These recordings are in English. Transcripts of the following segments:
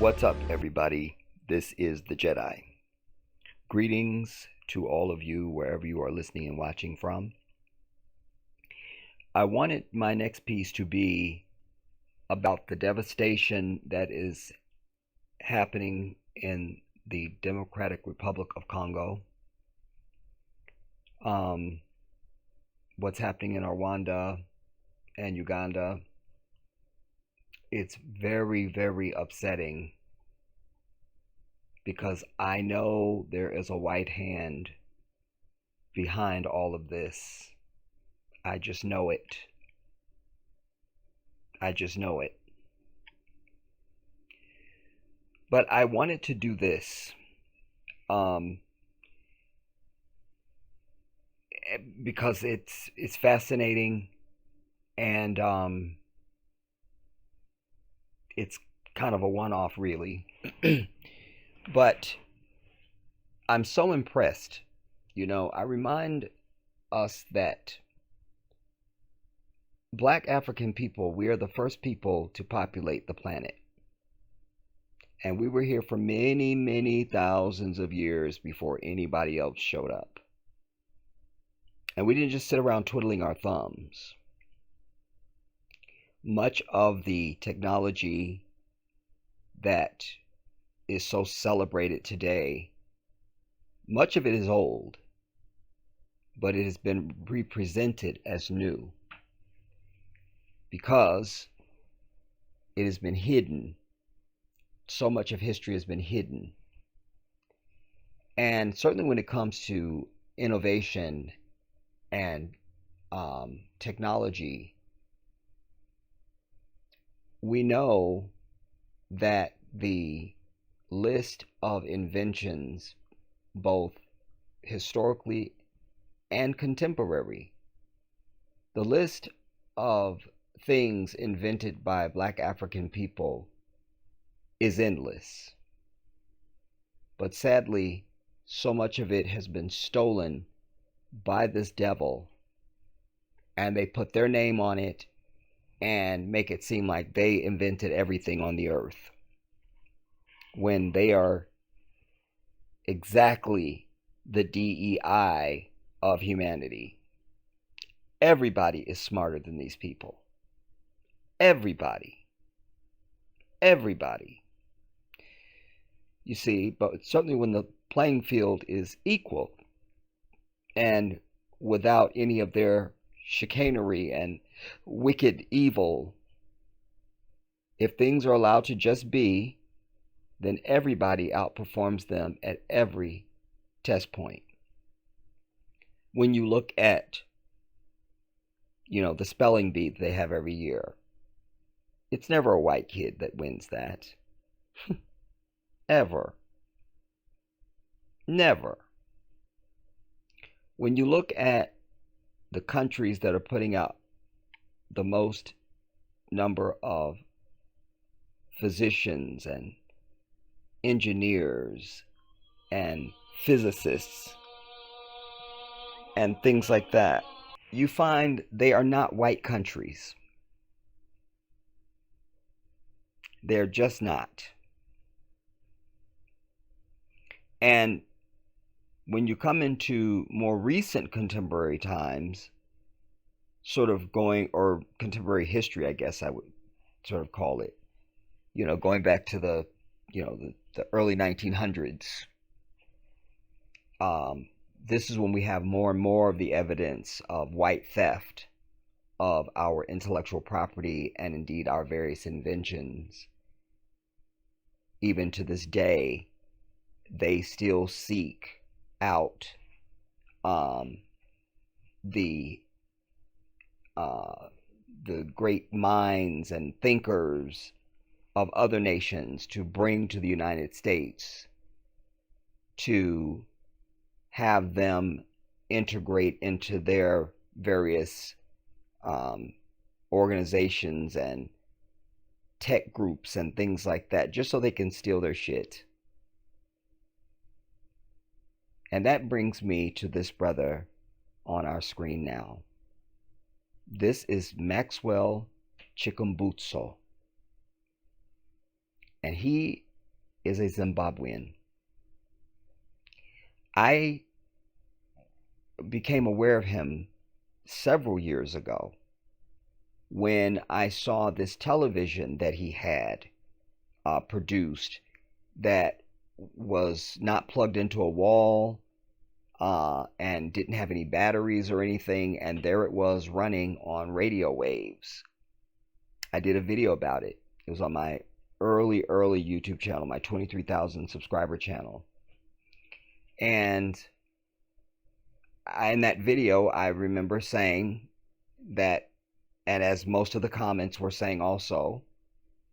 What's up, everybody? This is the Jedi. Greetings to all of you wherever you are listening and watching from. I wanted my next piece to be about the devastation that is happening in the Democratic Republic of Congo, what's happening in Rwanda and Uganda. It's very, very upsetting because I know there is a white hand behind all of this. I just know it. I just know it. But I wanted to do this because it's fascinating, and it's kind of a one-off, really. But I'm so impressed. I remind us that Black African people, we are the first people to populate the planet. And we were here for many, many thousands of years before anybody else showed up. And we didn't just sit around twiddling our thumbs. Much of the technology that is so celebrated today, much of it is old, but it has been represented as new because it has been hidden. So much of history has been hidden. And certainly when it comes to innovation and technology, we know that the list of inventions, both historically and contemporary, the list of things invented by Black African people is endless. But sadly, so much of it has been stolen by this devil, and they put their name on it and make it seem like they invented everything on the earth, when they are exactly the DEI of humanity. Everybody is smarter than these people. Everybody. Everybody. You see, but certainly when the playing field is equal and without any of their chicanery and wicked evil, if things are allowed to just be, then everybody outperforms them at every test point. When you look at, the spelling bee they have every year, it's never a white kid that wins that. Ever. Never. When you look at the countries that are putting out the most number of physicians and engineers and physicists and things like that, you find they are not white countries. They're just not. And when you come into more recent contemporary times, sort of going, or contemporary history, I guess I would sort of call it, going back to the early 1900s, this is when we have more and more of the evidence of white theft of our intellectual property and indeed our various inventions. Even to this day, they still seek out the great minds and thinkers of other nations to bring to the United States, to have them integrate into their various organizations and tech groups and things like that, just so they can steal their shit. And that brings me to this brother on our screen now. This is Maxwell Chikumbutso. And he is a Zimbabwean. I became aware of him several years ago when I saw this television that he had produced that was not plugged into a wall and didn't have any batteries or anything, and there it was running on radio waves. I did a video about it. It was on my early YouTube channel, my 23,000 subscriber channel. And in that video, I remember saying that, and as most of the comments were saying also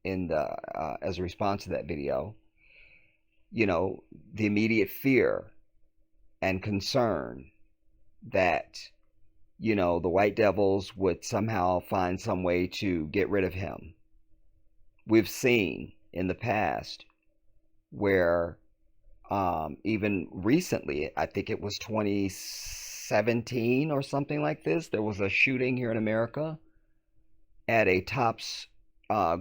in the as a response to that video, you know, the immediate fear and concern that, you know, the white devils would somehow find some way to get rid of him. We've seen in the past where even recently, I think it was 2017 or something like this, there was a shooting here in America at a Tops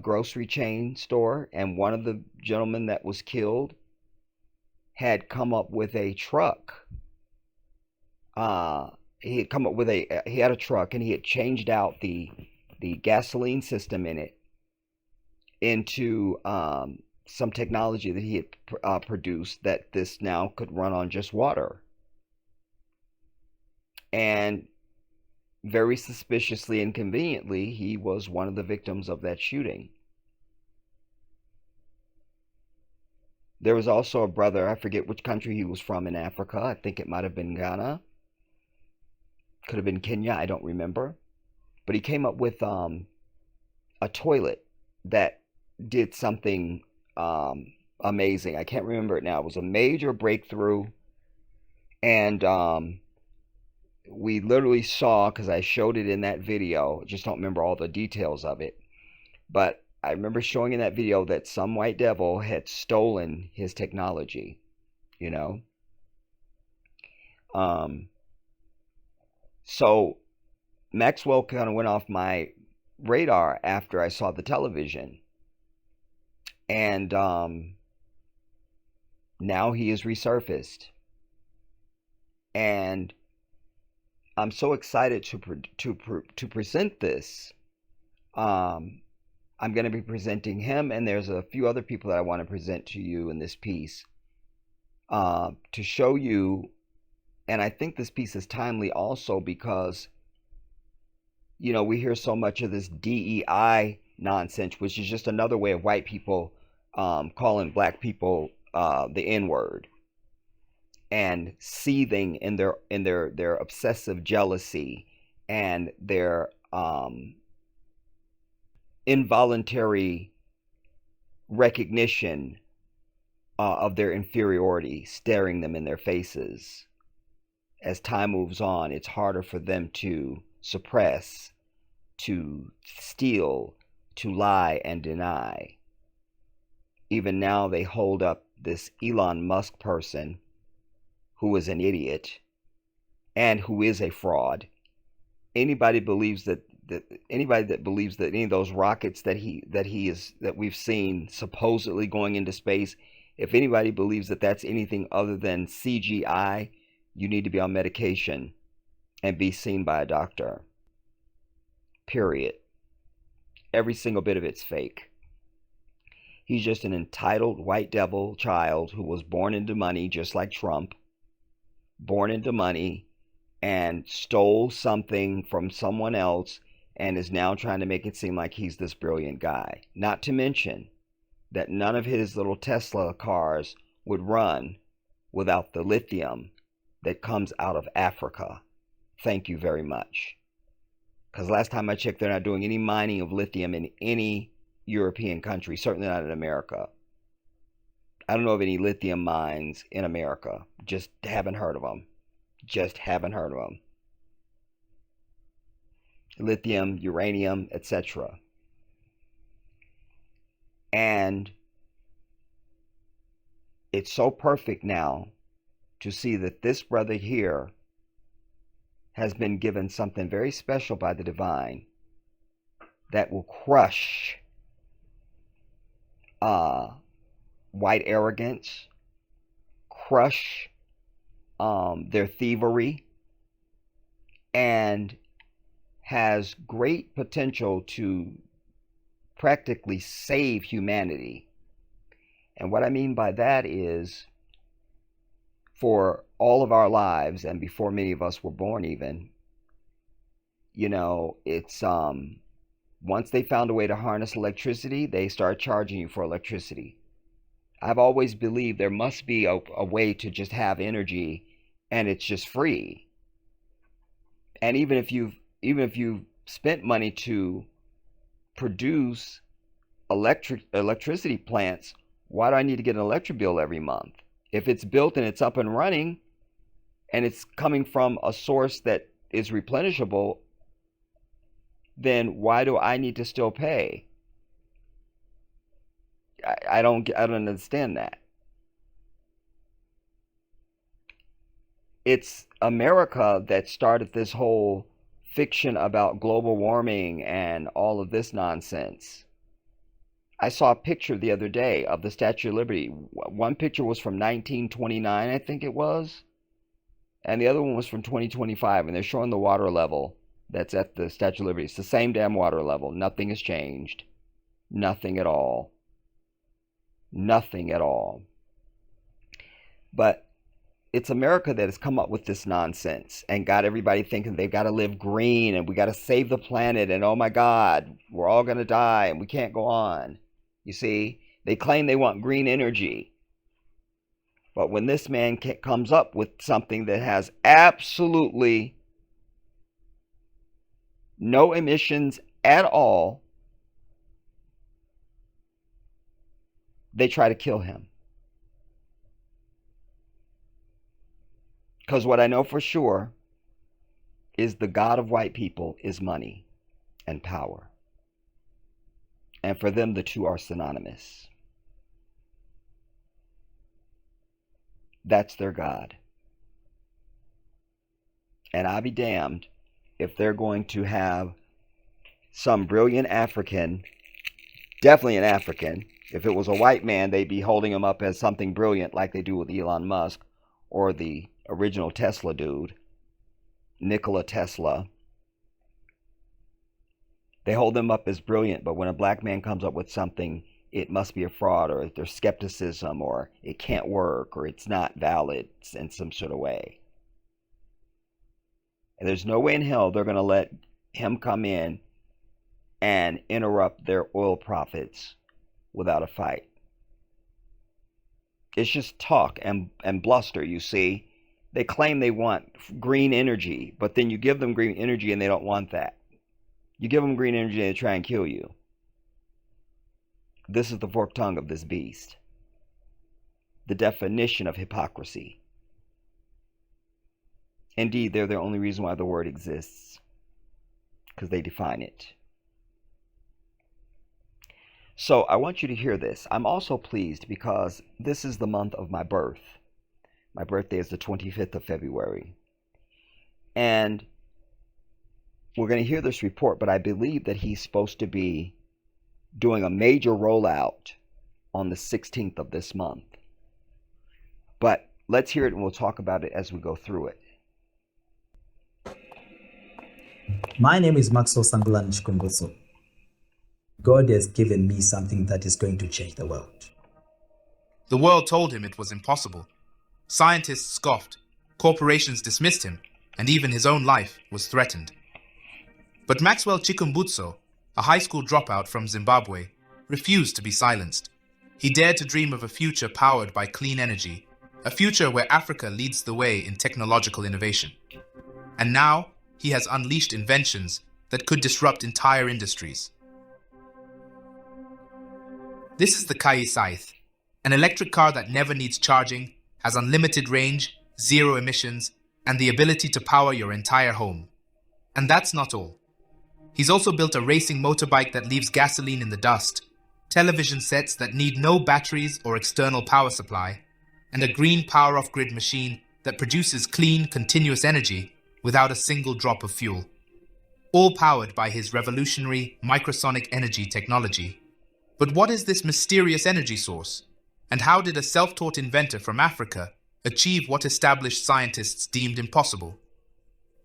grocery chain store, and one of the gentlemen that was killed had come up with a truck. He had come up with he had a truck, and he had changed out the gasoline system in it into some technology that he had produced that this now could run on just water. And very suspiciously and conveniently, he was one of the victims of that shooting. There was also a brother, I forget which country he was from in Africa. I think it might have been Ghana. Could have been Kenya, I don't remember. But he came up with a toilet that did something amazing. I can't remember it now. It was a major breakthrough. And we literally saw, because I showed it in that video, just don't remember all the details of it. But I remember showing in that video that some white devil had stolen his technology, you know. So Maxwell kind of went off my radar after I saw the television. And now he is resurfaced. And I'm so excited to present this. I'm going to be presenting him, and there's a few other people that I want to present to you in this piece to show you. And I think this piece is timely also because, you know, we hear so much of this DEI nonsense, which is just another way of white people calling black people the N-word, and seething in their obsessive jealousy and their involuntary recognition of their inferiority staring them in their faces. As time moves on, it's harder for them to suppress, to steal, to lie and deny. Even now they hold up this Elon Musk person who is an idiot and who is a fraud. Anybody believes that anybody that believes that any of those rockets that we've seen supposedly going into space, if anybody believes that that's anything other than CGI, you need to be on medication and be seen by a doctor. Period. Every single bit of it's fake. He's just an entitled white devil child who was born into money, just like Trump, born into money and stole something from someone else and is now trying to make it seem like he's this brilliant guy. Not to mention that none of his little Tesla cars would run without the lithium that comes out of Africa. Thank you very much. Because last time I checked, they're not doing any mining of lithium in any European country, certainly not in America. I don't know of any lithium mines in America. Just haven't heard of them. Just haven't heard of them. Lithium, uranium, etc. And it's so perfect now to see that this brother here has been given something very special by the divine that will crush white arrogance, crush their thievery, and has great potential to practically save humanity. And what I mean by that is, for all of our lives, and before many of us were born even, it's once they found a way to harness electricity, they start charging you for electricity. I've always believed there must be a way to just have energy and it's just free. And even if you've spent money to produce electricity plants, why do I need to get an electric bill every month? If it's built and it's up and running and it's coming from a source that is replenishable, then why do I need to still pay? I don't understand that. It's America that started this whole fiction about global warming and all of this nonsense. I saw a picture the other day of the Statue of Liberty. One picture was from 1929, I think it was, and the other one was from 2025, and they're showing the water level that's at the Statue of Liberty. It's the same damn water level. Nothing has changed. Nothing at all. Nothing at all. But it's America that has come up with this nonsense and got everybody thinking they've got to live green and we got to save the planet and oh my God, we're all going to die and we can't go on. You see, they claim they want green energy. But when this man comes up with something that has absolutely no emissions at all, they try to kill him. Because what I know for sure is the God of white people is money and power. And for them, the two are synonymous. That's their God. And I'll be damned if they're going to have some brilliant African, definitely an African. If it was a white man, they'd be holding him up as something brilliant like they do with Elon Musk or the original Tesla dude, Nikola Tesla. They hold them up as brilliant, but when a black man comes up with something, it must be a fraud, or there's skepticism, or it can't work, or it's not valid in some sort of way. And there's no way in hell they're going to let him come in and interrupt their oil profits without a fight. It's just talk and bluster, you see. They claim they want green energy, but then you give them green energy and they don't want that. You give them green energy and they try and kill you. This is the forked tongue of this beast. The definition of hypocrisy. Indeed, they're the only reason why the word exists, because they define it. So I want you to hear this. I'm also pleased because this is the month of my birth. My birthday is the 25th of February. And we're going to hear this report, but I believe that he's supposed to be doing a major rollout on the 16th of this month. But let's hear it and we'll talk about it as we go through it. My name is Maxwell Sangulan Chikumbutso. God has given me something that is going to change the world. The world told him it was impossible. Scientists scoffed, corporations dismissed him, and even his own life was threatened. But Maxwell Chikumbutso, a high school dropout from Zimbabwe, refused to be silenced. He dared to dream of a future powered by clean energy, a future where Africa leads the way in technological innovation. And now, he has unleashed inventions that could disrupt entire industries. This is the Kai Scythe, an electric car that never needs charging, has unlimited range, zero emissions, and the ability to power your entire home. And that's not all. He's also built a racing motorbike that leaves gasoline in the dust, television sets that need no batteries or external power supply, and a green power off-grid machine that produces clean, continuous energy without a single drop of fuel. All powered by his revolutionary microsonic energy technology. But what is this mysterious energy source? And how did a self-taught inventor from Africa achieve what established scientists deemed impossible?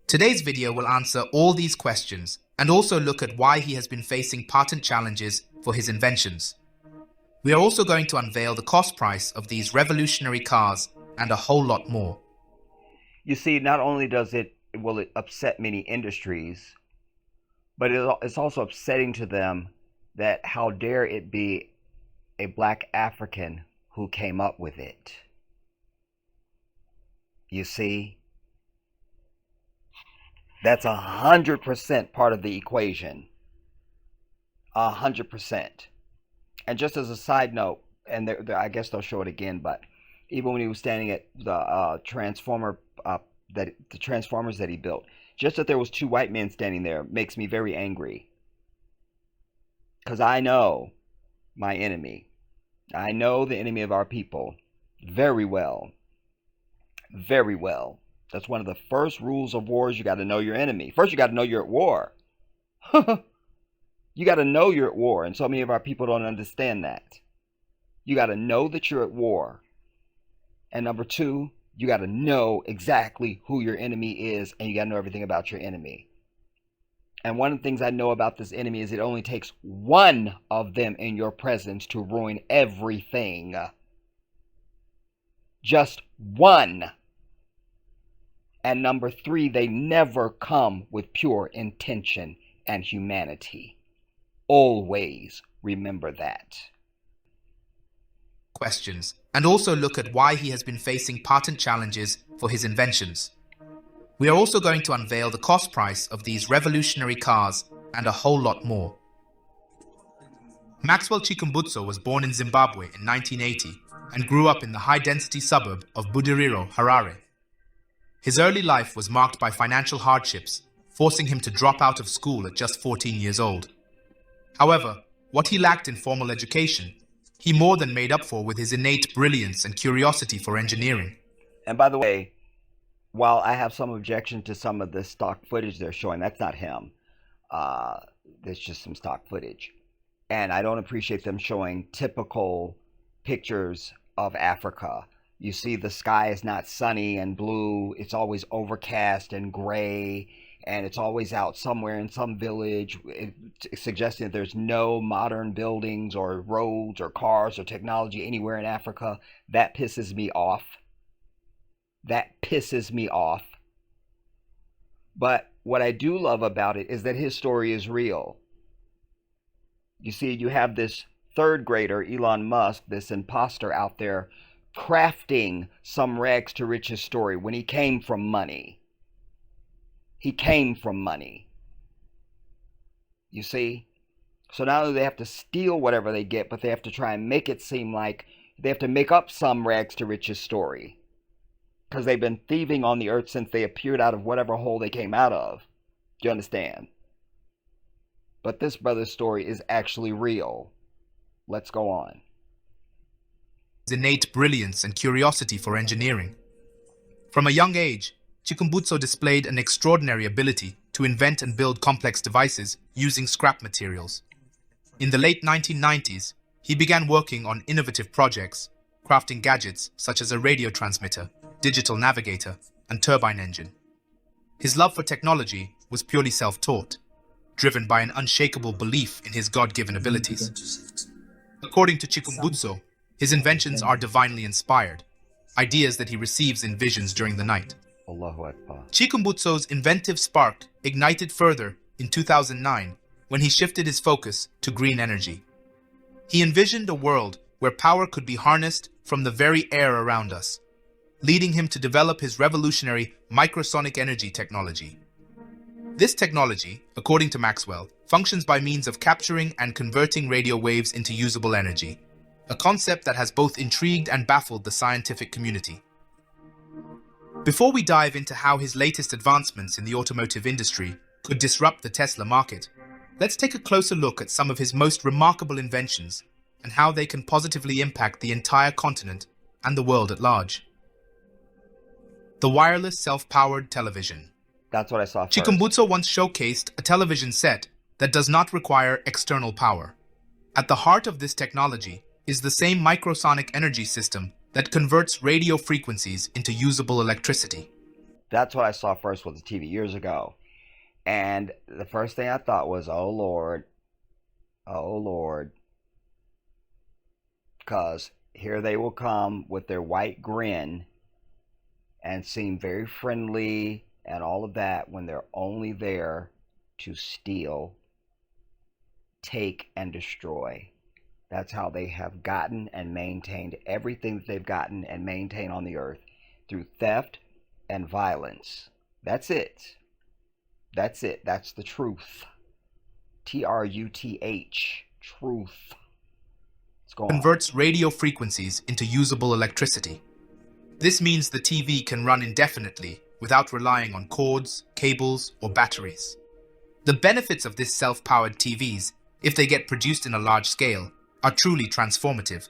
Today's video will answer all these questions and also look at why he has been facing patent challenges for his inventions. We are also going to unveil the cost price of these revolutionary cars and a whole lot more. You see, not only will it upset many industries, but it's also upsetting to them that how dare it be a black African who came up with it. You see? That's 100% part of the equation. 100%. And just as a side note, and I guess they'll show it again, but even when he was standing at the transformers that he built, just that there was two white men standing there makes me very angry. Because I know my enemy. I know the enemy of our people very well. Very well. That's one of the first rules of war is you got to know your enemy. First, you got to know you're at war. You got to know you're at war. And so many of our people don't understand that. You got to know that you're at war. And number two, you got to know exactly who your enemy is. And you got to know everything about your enemy. And one of the things I know about this enemy is it only takes one of them in your presence to ruin everything. Just one. And number three, they never come with pure intention and humanity. Always remember that. Questions, and also look at why he has been facing patent challenges for his inventions. We are also going to unveil the cost price of these revolutionary cars and a whole lot more. Maxwell Chikumbutso was born in Zimbabwe in 1980 and grew up in the high-density suburb of Budiriro, Harare. His early life was marked by financial hardships, forcing him to drop out of school at just 14 years old. However, what he lacked in formal education, he more than made up for with his innate brilliance and curiosity for engineering. And by the way, while I have some objection to some of the stock footage they're showing, that's not him. There's just some stock footage. And I don't appreciate them showing typical pictures of Africa. You see the sky is not sunny and blue. It's always overcast and gray. And it's always out somewhere in some village, suggesting that there's no modern buildings or roads or cars or technology anywhere in Africa. That pisses me off. That pisses me off. But what I do love about it is that his story is real. You see, you have this third grader, Elon Musk, this imposter out there, crafting some rags to riches story when he came from money. He came from money. You see? So not only do they have to steal whatever they get, but they have to try and make it seem like they have to make up some rags to riches story. Because they've been thieving on the earth since they appeared out of whatever hole they came out of. Do you understand? But this brother's story is actually real. Let's go on. His innate brilliance and curiosity for engineering. From a young age, Chikumbutso displayed an extraordinary ability to invent and build complex devices using scrap materials. In the late 1990s, he began working on innovative projects, crafting gadgets such as a radio transmitter, digital navigator, and turbine engine. His love for technology was purely self-taught, driven by an unshakable belief in his God-given abilities. According to Chikumbutso, his inventions are divinely inspired, ideas that he receives in visions during the night. Allahu Akbar. Chikumbutso's inventive spark ignited further in 2009 when he shifted his focus to green energy. He envisioned a world where power could be harnessed from the very air around us, leading him to develop his revolutionary microsonic energy technology. This technology, according to Maxwell, functions by means of capturing and converting radio waves into usable energy, a concept that has both intrigued and baffled the scientific community. Before we dive into how his latest advancements in the automotive industry could disrupt the Tesla market, let's take a closer look at some of his most remarkable inventions and how they can positively impact the entire continent and the world at large. The wireless self-powered television. That's what I saw first. Chikumbutso once showcased a television set that does not require external power. At the heart of this technology is the same microsonic energy system that converts radio frequencies into usable electricity. That's what I saw first with the TV years ago. And the first thing I thought was, oh Lord, oh Lord. Because here they will come with their white grin and seem very friendly and all of that when they're only there to steal, take, and destroy. That's how they have gotten and maintained everything that they've gotten and maintain on the earth, through theft and violence. That's it. That's it. That's the truth. Truth. Truth. Let's go on. Converts radio frequencies into usable electricity. This means the TV can run indefinitely without relying on cords, cables, or batteries. The benefits of this self-powered TVs, if they get produced in a large scale, are truly transformative.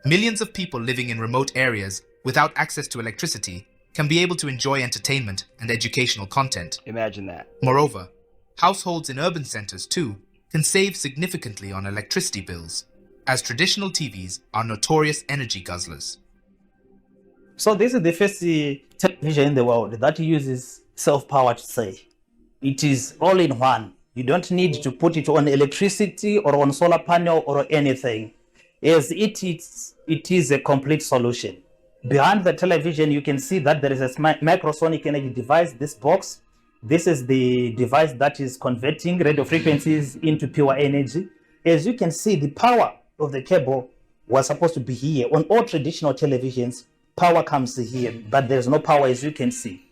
Millions of people living in remote areas without access to electricity can be able to enjoy entertainment and educational content. Imagine that. Moreover, households in urban centers too can save significantly on electricity bills, as traditional TVs are notorious energy guzzlers. So this is the first television in the world that uses self-powered say. It is all in one. You don't need to put it on electricity or on solar panel or anything. As it is a complete solution. Behind the television, you can see that there is a microsonic energy device, this box. This is the device that is converting radio frequencies into pure energy. As you can see, the power of the cable was supposed to be here. On all traditional televisions, power comes here, but there's no power, as you can see.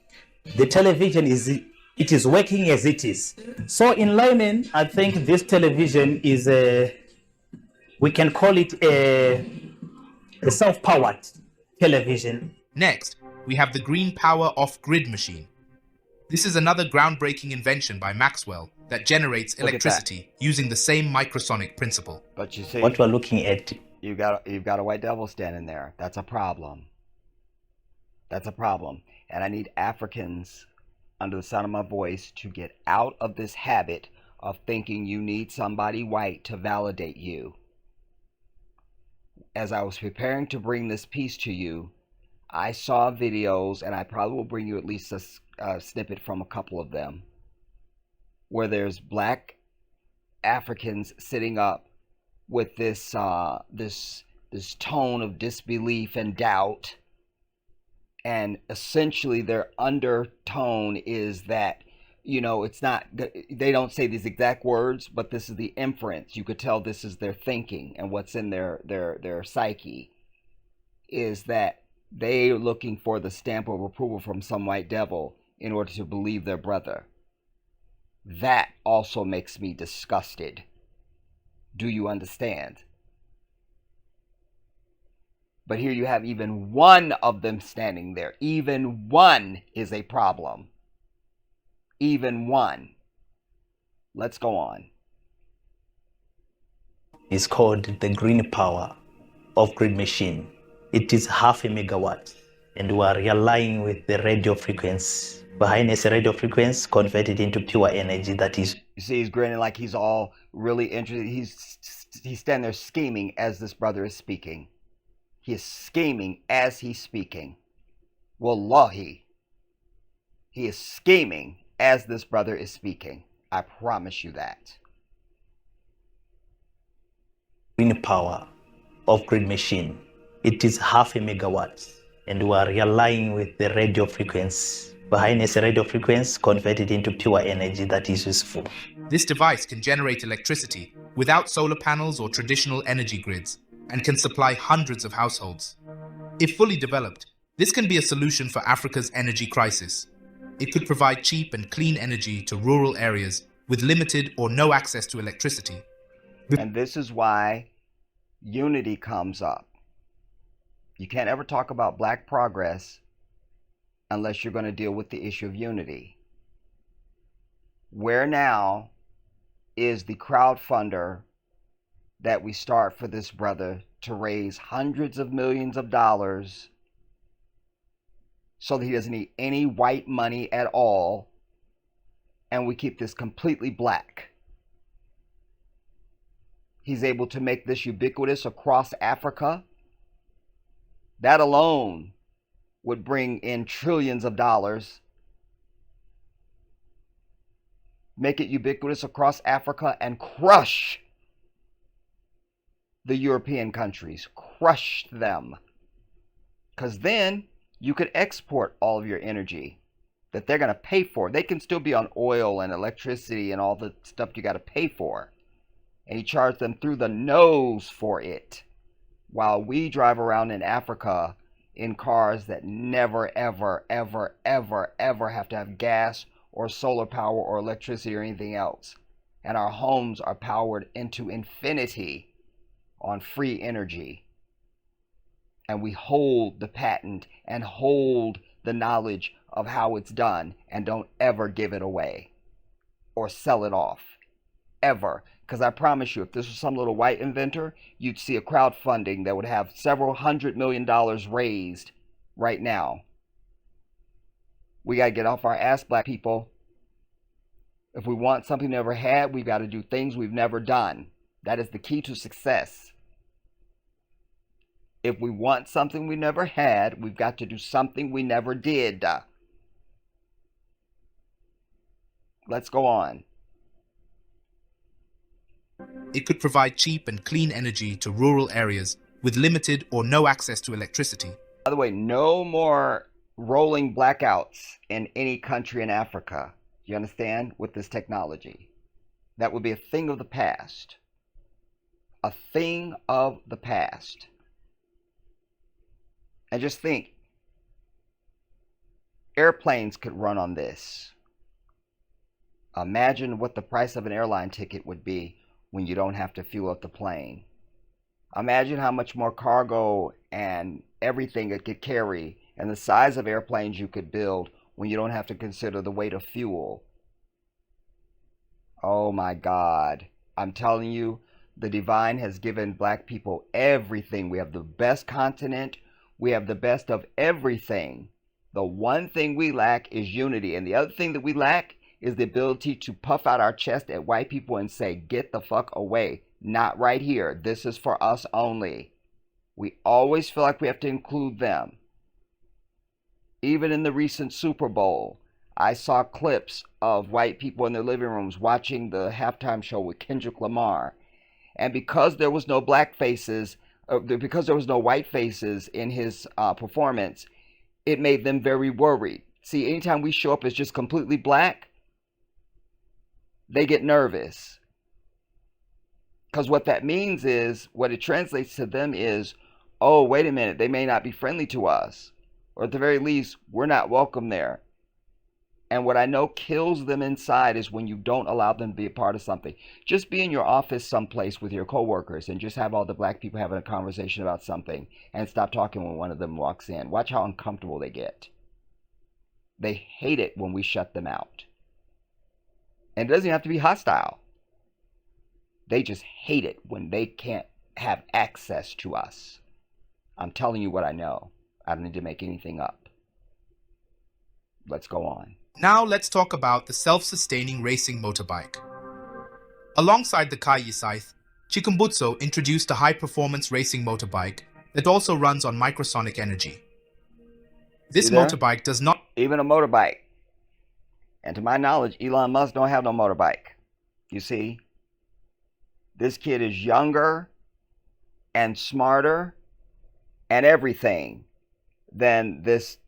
The television is working as it is. So in layman, I think this television is we can call it a self-powered television. Next, we have the green power off-grid machine. This is another groundbreaking invention by Maxwell that generates electricity using the same microsonic principle. But you see, What we're looking at, you've got a white devil standing there. That's a problem. That's a problem. And I need Africans under the sound of my voice to get out of this habit of thinking you need somebody white to validate you. As I was preparing to bring this piece to you, I saw videos, and I probably will bring you at least a snippet from a couple of them, where there's black Africans sitting up with this this tone of disbelief and doubt, and essentially their undertone is that, you know, it's not, they don't say these exact words, but this is the inference. You could tell this is their thinking, and what's in their psyche is that they're looking for the stamp of approval from some white devil in order to believe their brother. That also makes me disgusted. Do you understand? But here you have even one of them standing there. Even one is a problem. Even one. Let's go on. is called the green power off-grid machine. It is 0.5 megawatt, and we are relying with the radio frequency. Behind us, a radio frequency converted into pure energy that is. You see, he's grinning like he's all really interested. He's standing there scheming as this brother is speaking. He is scheming as he's speaking. Wallahi. He is scheming as this brother is speaking. I promise you that. Green power off-grid machine. It is 0.5 megawatt, and we are relying with the radio frequency. Behind us, a radio frequency converted into pure energy that is useful. This device can generate electricity without solar panels or traditional energy grids, and can supply hundreds of households. If fully developed, this can be a solution for Africa's energy crisis. It could provide cheap and clean energy to rural areas with limited or no access to electricity. And this is why unity comes up. You can't ever talk about black progress unless you're going to deal with the issue of unity. Where now is the crowdfunder that we start for this brother to raise hundreds of millions of dollars so that he doesn't need any white money at all, and we keep this completely black? He's able to make this ubiquitous across Africa. That alone would bring in trillions of dollars. Make it ubiquitous across Africa and crush the European countries. Crush them. Because then you could export all of your energy that they're going to pay for. They can still be on oil and electricity and all the stuff you got to pay for. And you charge them through the nose for it. While we drive around in Africa in cars that never, ever, ever, ever, ever have to have gas or solar power or electricity or anything else. And our homes are powered into infinity on free energy. And we hold the patent and hold the knowledge of how it's done and don't ever give it away or sell it off. Ever. Because I promise you, if this was some little white inventor, you'd see a crowdfunding that would have several $100 million raised right now. We got to get off our ass, black people. If we want something we never had, we've got to do things we've never done. That is the key to success. If we want something we never had, we've got to do something we never did. Let's go on. It could provide cheap and clean energy to rural areas with limited or no access to electricity. By the way, no more rolling blackouts in any country in Africa. You understand? With this technology. That would be a thing of the past. A thing of the past. And just think, airplanes could run on this. Imagine what the price of an airline ticket would be when you don't have to fuel up the plane. Imagine how much more cargo and everything it could carry and the size of airplanes you could build when you don't have to consider the weight of fuel. Oh my God. I'm telling you, the divine has given black people everything. We have the best continent. We have the best of everything. The one thing we lack is unity. And the other thing that we lack is the ability to puff out our chest at white people and say, get the fuck away. Not right here. This is for us only. We always feel like we have to include them. Even in the recent Super Bowl, I saw clips of white people in their living rooms watching the halftime show with Kendrick Lamar. And because there was no black faces, because there was no white faces in his performance, it made them very worried. See, anytime we show up as just completely black, they get nervous. Because what that means is, what it translates to them is, oh, wait a minute, they may not be friendly to us. Or at the very least, we're not welcome there. And what I know kills them inside is when you don't allow them to be a part of something. Just be in your office someplace with your coworkers and just have all the black people having a conversation about something and stop talking when one of them walks in. Watch how uncomfortable they get. They hate it when we shut them out. And it doesn't have to be hostile. They just hate it when they can't have access to us. I'm telling you what I know. I don't need to make anything up. Let's go on. Now let's talk about the self-sustaining racing motorbike. Alongside the Kai Scythe, Chikumbutso introduced a high-performance racing motorbike that also runs on microsonic energy. This motorbike does not... Even a motorbike. And to my knowledge, Elon Musk don't have no motorbike. You see? This kid is younger and smarter and everything than this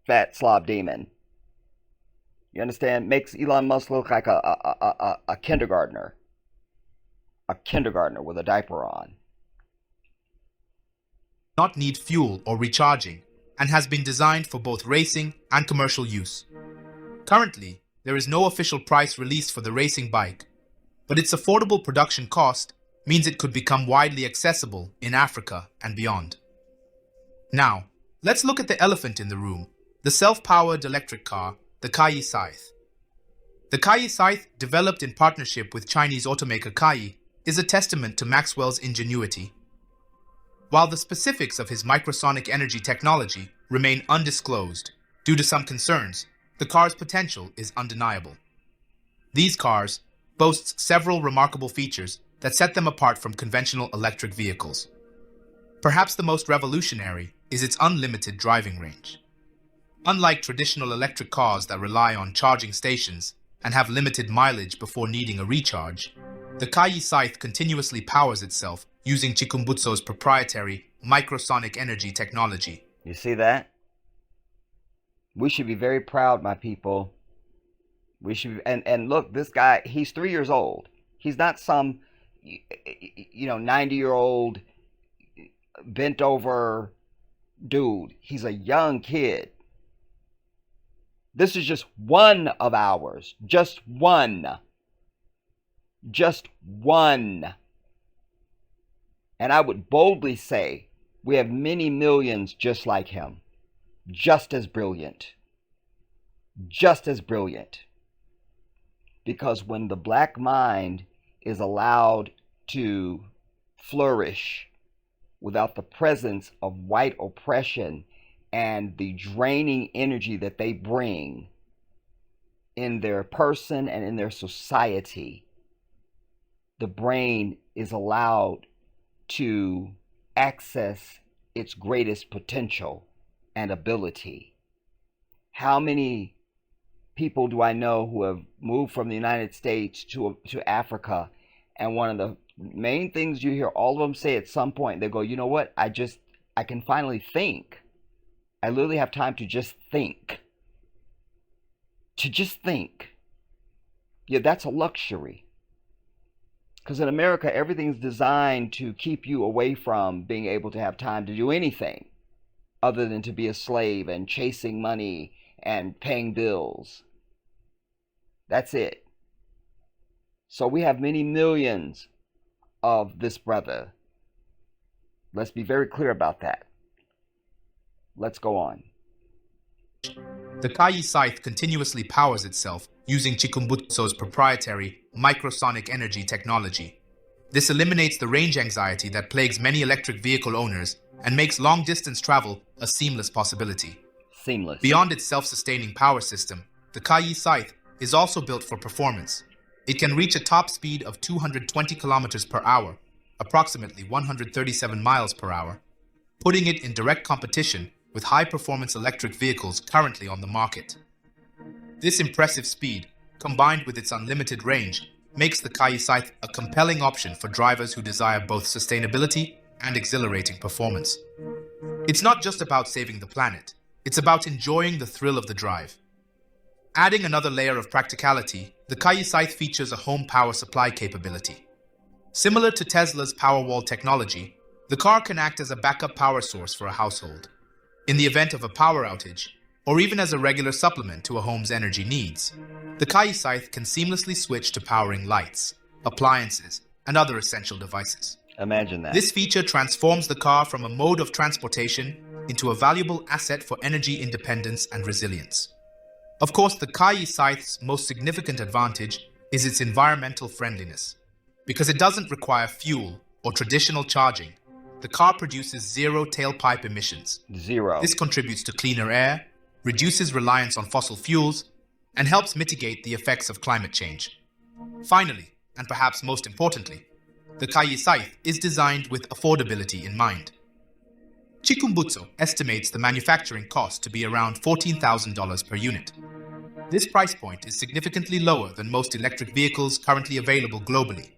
fat slob demon. You understand? Makes Elon Musk look like a kindergartner. A kindergartner with a diaper on. Not need fuel or recharging and has been designed for both racing and commercial use. Currently, there is no official price released for the racing bike, but its affordable production cost means it could become widely accessible in Africa and beyond. Now, let's look at the elephant in the room, the self-powered electric car, the Kai Scythe. The Kai Scythe, developed in partnership with Chinese automaker Kai, is a testament to Maxwell's ingenuity. While the specifics of his microsonic energy technology remain undisclosed due to some concerns, the car's potential is undeniable. These cars boast several remarkable features that set them apart from conventional electric vehicles. Perhaps the most revolutionary is its unlimited driving range. Unlike traditional electric cars that rely on charging stations and have limited mileage before needing a recharge, the Kai Scythe continuously powers itself using Chikumbutso's proprietary microsonic energy technology. You see that? We should be very proud, my people. We should, and look, this guy, he's 3 years old. He's not some, 90-year-old bent over dude. He's a young kid. This is just one of ours. Just one. Just one. And I would boldly say we have many millions just like him. Just as brilliant. Just as brilliant. Because when the black mind is allowed to flourish without the presence of white oppression and the draining energy that they bring in their person and in their society, the brain is allowed to access its greatest potential and ability. How many people do I know who have moved from the United States to Africa, and one of the main things you hear all of them say at some point, they go, you know what, I can finally think. I literally have time to just think. To just think. Yeah, that's a luxury. Because in America, everything's designed to keep you away from being able to have time to do anything other than to be a slave and chasing money and paying bills. That's it. So we have many millions of this brother. Let's be very clear about that. Let's go on. The Kai Scythe continuously powers itself using Chikumbutso's proprietary microsonic energy technology. This eliminates the range anxiety that plagues many electric vehicle owners and makes long-distance travel a seamless possibility. Seamless. Beyond its self-sustaining power system, the Kai Scythe is also built for performance. It can reach a top speed of 220 kilometers per hour, approximately 137 miles per hour, putting it in direct competition with high-performance electric vehicles currently on the market. This impressive speed, combined with its unlimited range, makes the Kai Scythe a compelling option for drivers who desire both sustainability and exhilarating performance. It's not just about saving the planet, it's about enjoying the thrill of the drive. Adding another layer of practicality, the Kai Scythe features a home power supply capability. Similar to Tesla's Powerwall technology, the car can act as a backup power source for a household. In the event of a power outage, or even as a regular supplement to a home's energy needs, the Kai Scythe can seamlessly switch to powering lights, appliances, and other essential devices. Imagine that. This feature transforms the car from a mode of transportation into a valuable asset for energy independence and resilience. Of course, the Kai Scythe's most significant advantage is its environmental friendliness. Because it doesn't require fuel or traditional charging, the car produces zero tailpipe emissions. Zero. This contributes to cleaner air, reduces reliance on fossil fuels, and helps mitigate the effects of climate change. Finally, and perhaps most importantly, the Kai Scythe is designed with affordability in mind. Chikumbutso estimates the manufacturing cost to be around $14,000 per unit. This price point is significantly lower than most electric vehicles currently available globally,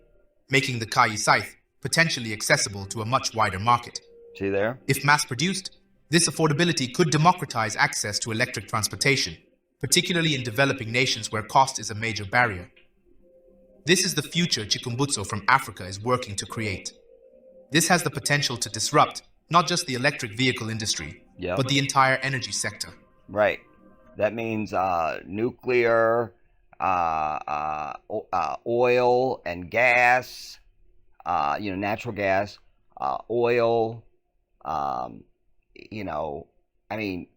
making the Kai Scythe potentially accessible to a much wider market. See there? If mass-produced, this affordability could democratize access to electric transportation, particularly in developing nations where cost is a major barrier. This is the future Chikumbutso from Africa is working to create. This has the potential to disrupt not just the electric vehicle industry, but the entire energy sector. Right. That means nuclear, oil and gas, natural gas, oil,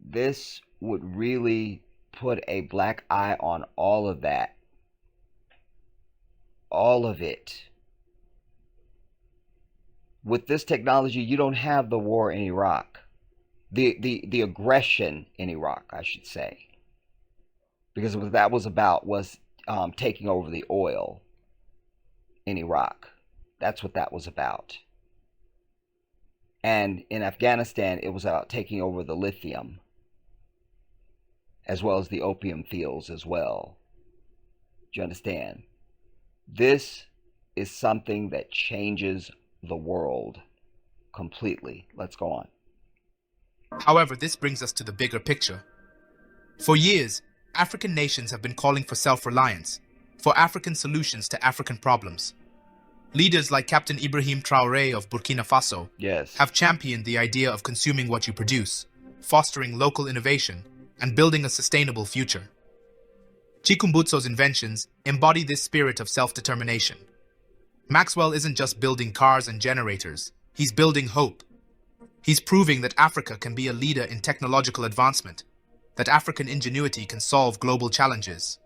this would really put a black eye on all of that. All of it. With this technology, you don't have the war in Iraq. The aggression in Iraq, I should say. Because what that was about was taking over the oil in Iraq. That's what that was about. And in Afghanistan, it was about taking over the lithium, as well as the opium fields as well. Do you understand? This is something that changes the world completely. Let's go on. However, this brings us to the bigger picture. For years, African nations have been calling for self-reliance, for African solutions to African problems. Leaders like Captain Ibrahim Traoré of Burkina Faso have championed the idea of consuming what you produce, fostering local innovation, and building a sustainable future. Chikumbutso's inventions embody this spirit of self-determination. Maxwell isn't just building cars and generators, he's building hope. He's proving that Africa can be a leader in technological advancement, that African ingenuity can solve global challenges.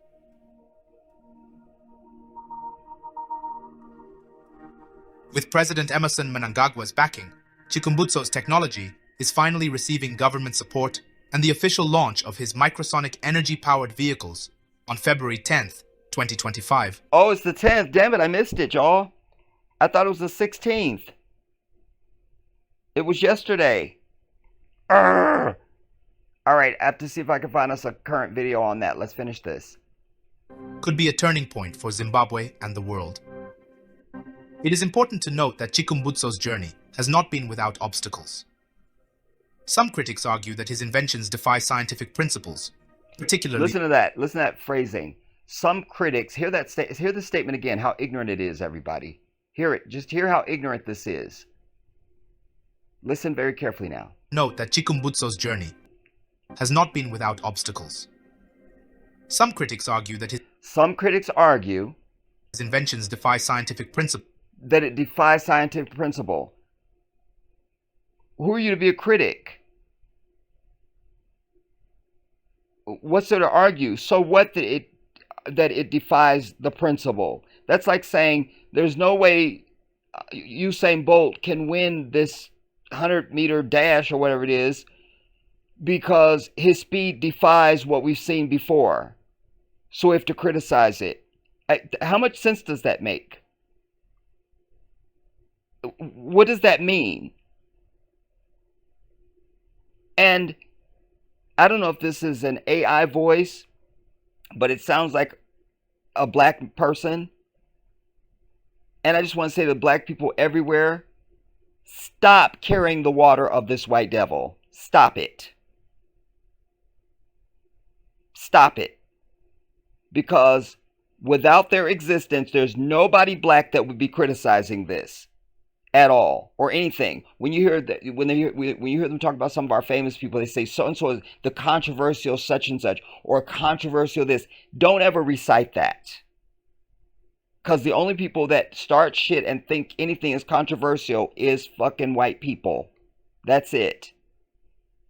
With President Emerson Mnangagwa's backing, Chikumbutso's technology is finally receiving government support and the official launch of his microsonic energy-powered vehicles on February 10th, 2025. Oh, it's the 10th. Damn it, I missed it, y'all. I thought it was the 16th. It was yesterday. Arrgh. All right, I have to see if I can find us a current video on that. Let's finish this. Could be a turning point for Zimbabwe and the world. It is important to note that Chikumbutso's journey has not been without obstacles. Some critics argue that his inventions defy scientific principles, particularly... Listen to that. Listen to that phrasing. Some critics, hear the statement again, how ignorant it is, everybody. Hear it. Just hear how ignorant this is. Listen very carefully now. Note that Chikumbutso's journey has not been without obstacles. Some critics argue that his inventions defy scientific principle. That it defies scientific principle. Who are you to be a critic? What's there to argue? So what that it defies the principle? That's like saying there's no way Usain Bolt can win this 100-meter dash or whatever it is because his speed defies what we've seen before. So we have to criticize it. How much sense does that make? What does that mean? And I don't know if this is an AI voice, but it sounds like a black person. And I just want to say to black people everywhere, stop carrying the water of this white devil. Stop it. Stop it. Because without their existence, there's nobody black that would be criticizing this at all or anything. When you hear that, when you hear them talk about some of our famous people, they say so and so is the controversial such and such or controversial this. Don't ever recite that. Because the only people that start shit and think anything is controversial is fucking white people. That's it.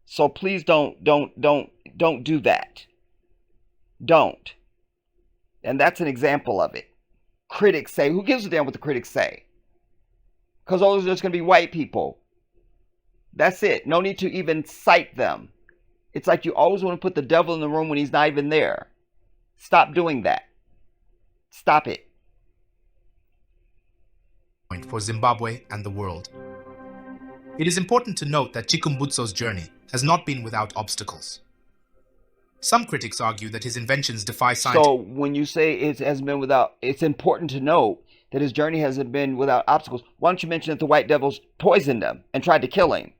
So please don't do that. Don't. And that's an example of it. Critics say, who gives a damn what the critics say? Because those are just going to be white people. That's it. No need to even cite them. It's like you always want to put the devil in the room when he's not even there. Stop doing that. Stop it. For Zimbabwe and the world. It is important to note that Chikumbutso's journey has not been without obstacles. Some critics argue that his inventions defy science. So when you say it has been without, it's important to note that his journey hasn't been without obstacles. Why don't you mention that the white devils poisoned him and tried to kill him?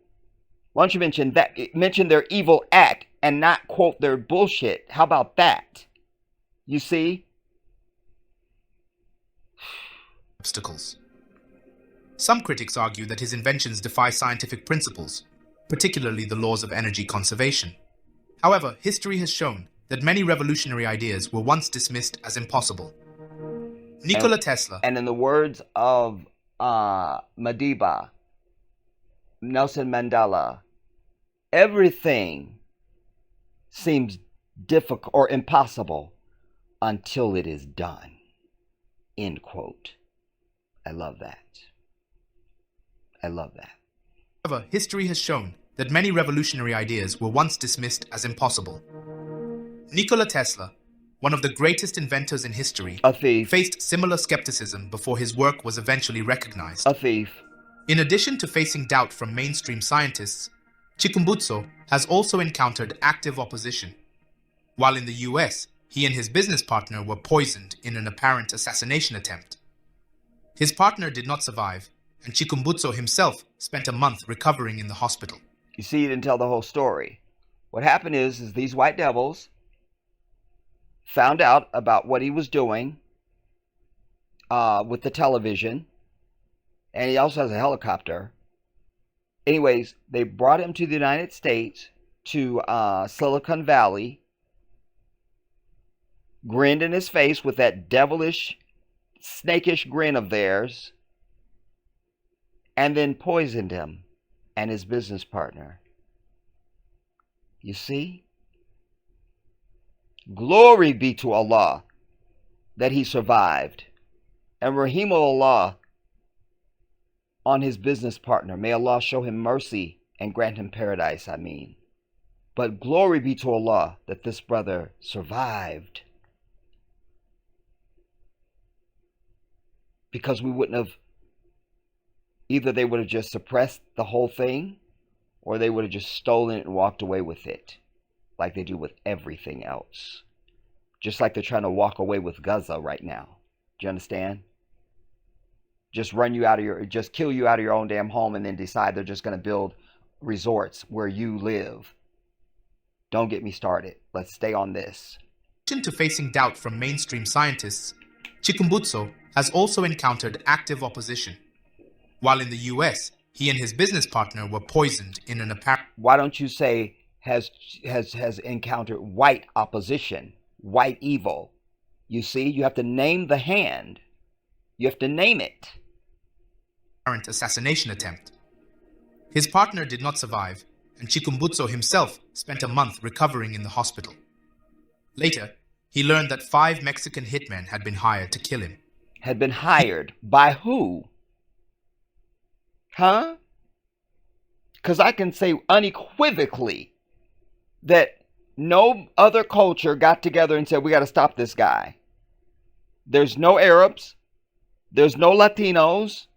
Why don't you mention their evil act and not quote their bullshit? How about that? You see? Obstacles. Some critics argue that his inventions defy scientific principles, particularly the laws of energy conservation. However, history has shown that many revolutionary ideas were once dismissed as impossible. Nikola Tesla. And in the words of Madiba, Nelson Mandela, everything seems difficult or impossible until it is done. End quote. I love that. I love that. However, history has shown that many revolutionary ideas were once dismissed as impossible. Nikola Tesla one of the greatest inventors in history, A thief. faced similar skepticism before his work was eventually recognized. A thief. In addition to facing doubt from mainstream scientists, Chikumbutso has also encountered active opposition. While in the US, he and his business partner were poisoned in an apparent assassination attempt. His partner did not survive, and Chikumbutso himself spent a month recovering in the hospital. You see, he didn't tell the whole story. What happened is these white devils found out about what he was doing with the television, and he also has a helicopter. Anyways, they brought him to the United States, to Silicon Valley, grinned in his face with that devilish, snakish grin of theirs, and then poisoned him and his business partner. You see? Glory be to Allah that he survived. And Rahimullah on his business partner. May Allah show him mercy and grant him paradise, I mean. But glory be to Allah that this brother survived. Because we wouldn't have, either they would have just suppressed the whole thing, or they would have just stolen it and walked away with it, like they do with everything else. Just like they're trying to walk away with Gaza right now. Do you understand? Just kill you out of your own damn home and then decide they're just going to build resorts where you live. Don't get me started. Let's stay on this. In addition to facing doubt from mainstream scientists, Chikumbutso has also encountered active opposition. While in the US, he and his business partner were poisoned in an apparent... Why don't you say has encountered white opposition, white evil? You see, you have to name the hand. You have to name it. Assassination attempt. His partner did not survive, and Chikumbutso himself spent a month recovering in the hospital. Later, he learned that 5 Mexican hitmen had been hired to kill him. Had been hired by who? Huh? Because I can say unequivocally that no other culture got together and said, we got to stop this guy. There's no Arabs. There's no Latinos.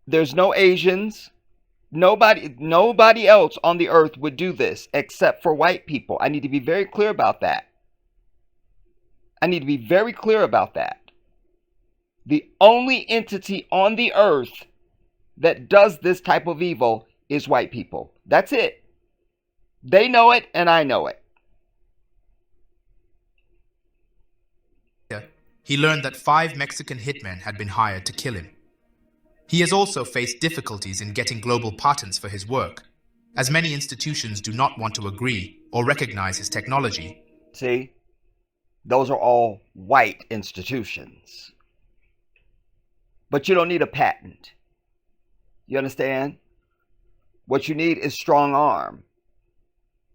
There's no Asians. Nobody else on the earth would do this except for white people. I need to be very clear about that. The only entity on the earth that does this type of evil is white people. That's it. They know it and I know it. He learned that 5 Mexican hitmen had been hired to kill him. He has also faced difficulties in getting global patents for his work, as many institutions do not want to agree or recognize his technology. See, those are all white institutions. But you don't need a patent. You understand? What you need is strong arm.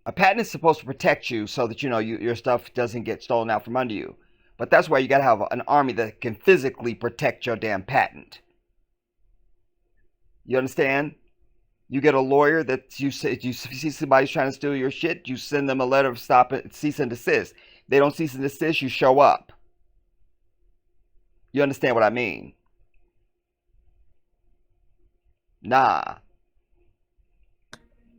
A patent is supposed to protect you so that your stuff doesn't get stolen out from under you. But that's why you got to have an army that can physically protect your damn patent. You understand? You get a lawyer that you see somebody's trying to steal your shit, you send them a letter of stop it, cease and desist. They don't cease and desist, you show up. You understand what I mean? Nah.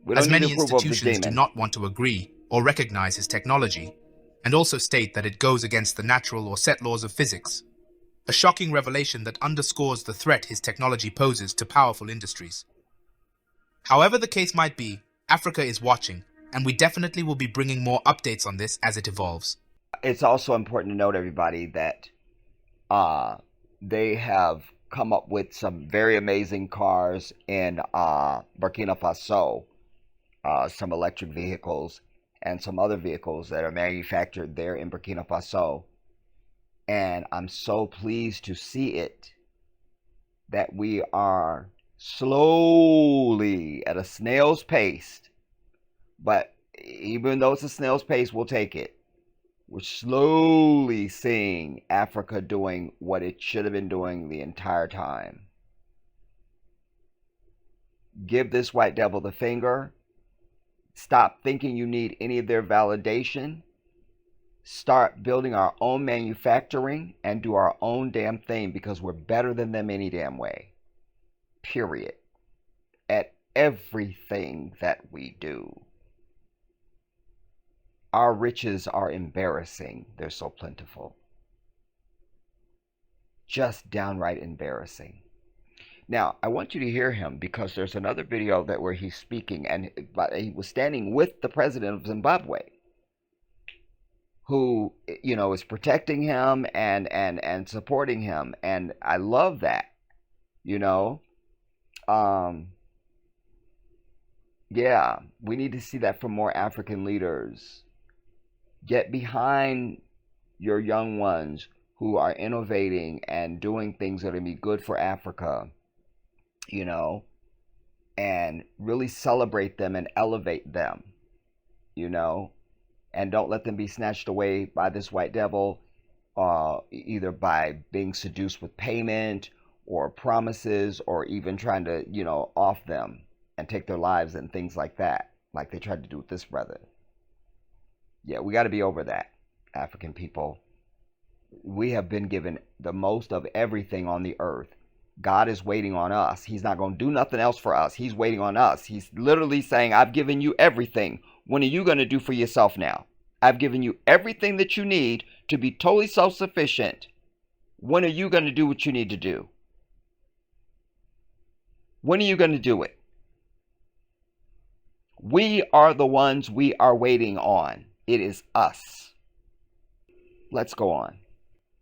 We don't As need many the approval of this institutions do demon. not want to agree or recognize his technology, and also state that it goes against the natural or set laws of physics. A shocking revelation that underscores the threat his technology poses to powerful industries. However the case might be, Africa is watching, and we definitely will be bringing more updates on this as it evolves. It's also important to note, everybody, that they have come up with some very amazing cars in Burkina Faso, some electric vehicles, and some other vehicles that are manufactured there in Burkina Faso. And I'm so pleased to see it, that we are slowly, at a snail's pace, but even though it's a snail's pace, we'll take it. We're slowly seeing Africa doing what it should have been doing the entire time. Give this white devil the finger. Stop thinking you need any of their validation. start building our own manufacturing and do our own damn thing because we're better than them any damn way. Period. At everything that we do. Our riches are embarrassing. They're so plentiful. Just downright embarrassing. Now, I want you to hear him because there's another video that where he's speaking and he was standing with the president of Zimbabwe, who, you know, is protecting him and supporting him. And I love that, you know. Yeah, we need to see that from more African leaders. Get behind your young ones who are innovating and doing things that are going to be good for Africa, you know, and really celebrate them and elevate them, you know, and don't let them be snatched away by this white devil, either by being seduced with payment or promises or even trying to, you know, off them and take their lives and things like that, like they tried to do with this brother. Yeah, we got to be over that, African people. We have been given the most of everything on the earth. God is waiting on us. He's not going to do nothing else for us. He's waiting on us. He's literally saying, I've given you everything. What are you going to do for yourself now? I've given you everything that you need to be totally self-sufficient. When are you going to do what you need to do? When are you going to do it? We are the ones we are waiting on. It is us. Let's go on.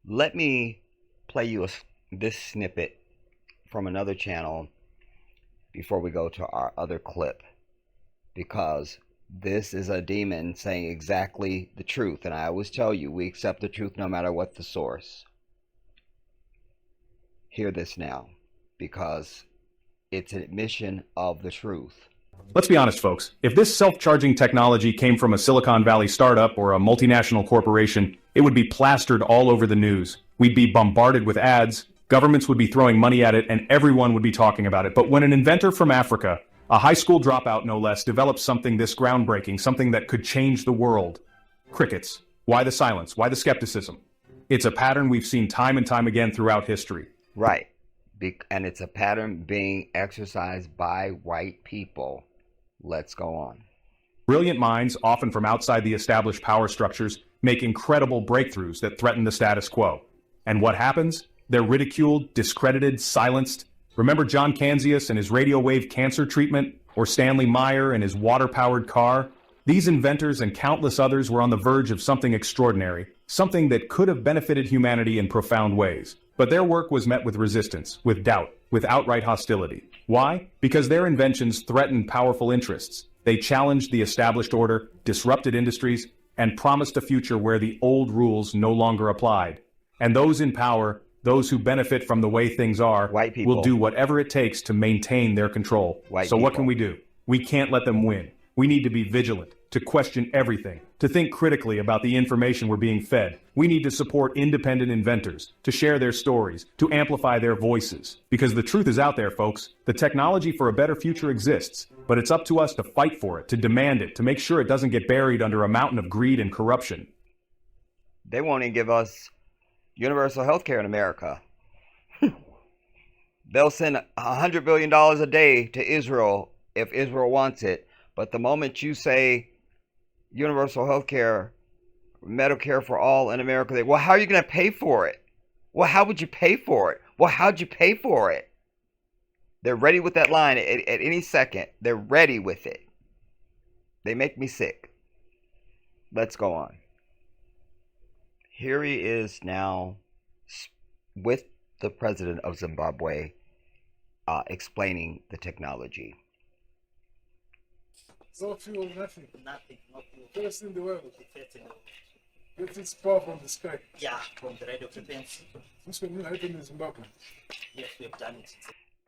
Let me play you this snippet from another channel before we go to our other clip, because this is a demon saying exactly the truth. And I always tell you, we accept the truth no matter what the source. Hear this now, because it's an admission of the truth. Let's be honest, folks. If this self-charging technology came from a Silicon Valley startup or a multinational corporation, it would be plastered all over the news. We'd be bombarded with ads, governments would be throwing money at it, and everyone would be talking about it. But when an inventor from Africa, a high school dropout no less, develops something this groundbreaking, something that could change the world, crickets. Why the silence? Why the skepticism? It's a pattern we've seen time and time again throughout history. Right. And it's a pattern being exercised by white people. Let's go on. Brilliant minds, often from outside the established power structures, make incredible breakthroughs that threaten the status quo. And what happens? They're ridiculed, discredited, silenced. Remember John Canzias and his radio wave cancer treatment? Or Stanley Meyer and his water-powered car? These inventors and countless others were on the verge of something extraordinary, something that could have benefited humanity in profound ways. But their work was met with resistance, with doubt, with outright hostility. Why? Because their inventions threatened powerful interests. They challenged the established order, disrupted industries, and promised a future where the old rules no longer applied. And those in power, those who benefit from the way things are, white people, will do whatever it takes to maintain their control. White so people. What can we do? We can't let them win. We need to be vigilant, to question everything, to think critically about the information we're being fed. We need to support independent inventors, to share their stories, to amplify their voices. Because the truth is out there, folks. The technology for a better future exists, but it's up to us to fight for it, to demand it, to make sure it doesn't get buried under a mountain of greed and corruption. They won't even give us universal health care in America. They'll send $100 billion a day to Israel if Israel wants it. But the moment you say universal health care, Medicare for all in America, they, well, how are you going to pay for it? Well, how would you pay for it? Well, how'd you pay for it? They're ready with that line at any second. They're ready with it. They make me sick. Let's go on. Here he is now with the president of Zimbabwe explaining the technology. No fuel, nothing. Nothing, no fuel. First in the world. First in the world. Get its power from the sky. Yeah, from the radio frequency. This will not happen in Zimbabwe. Yes, we have done it.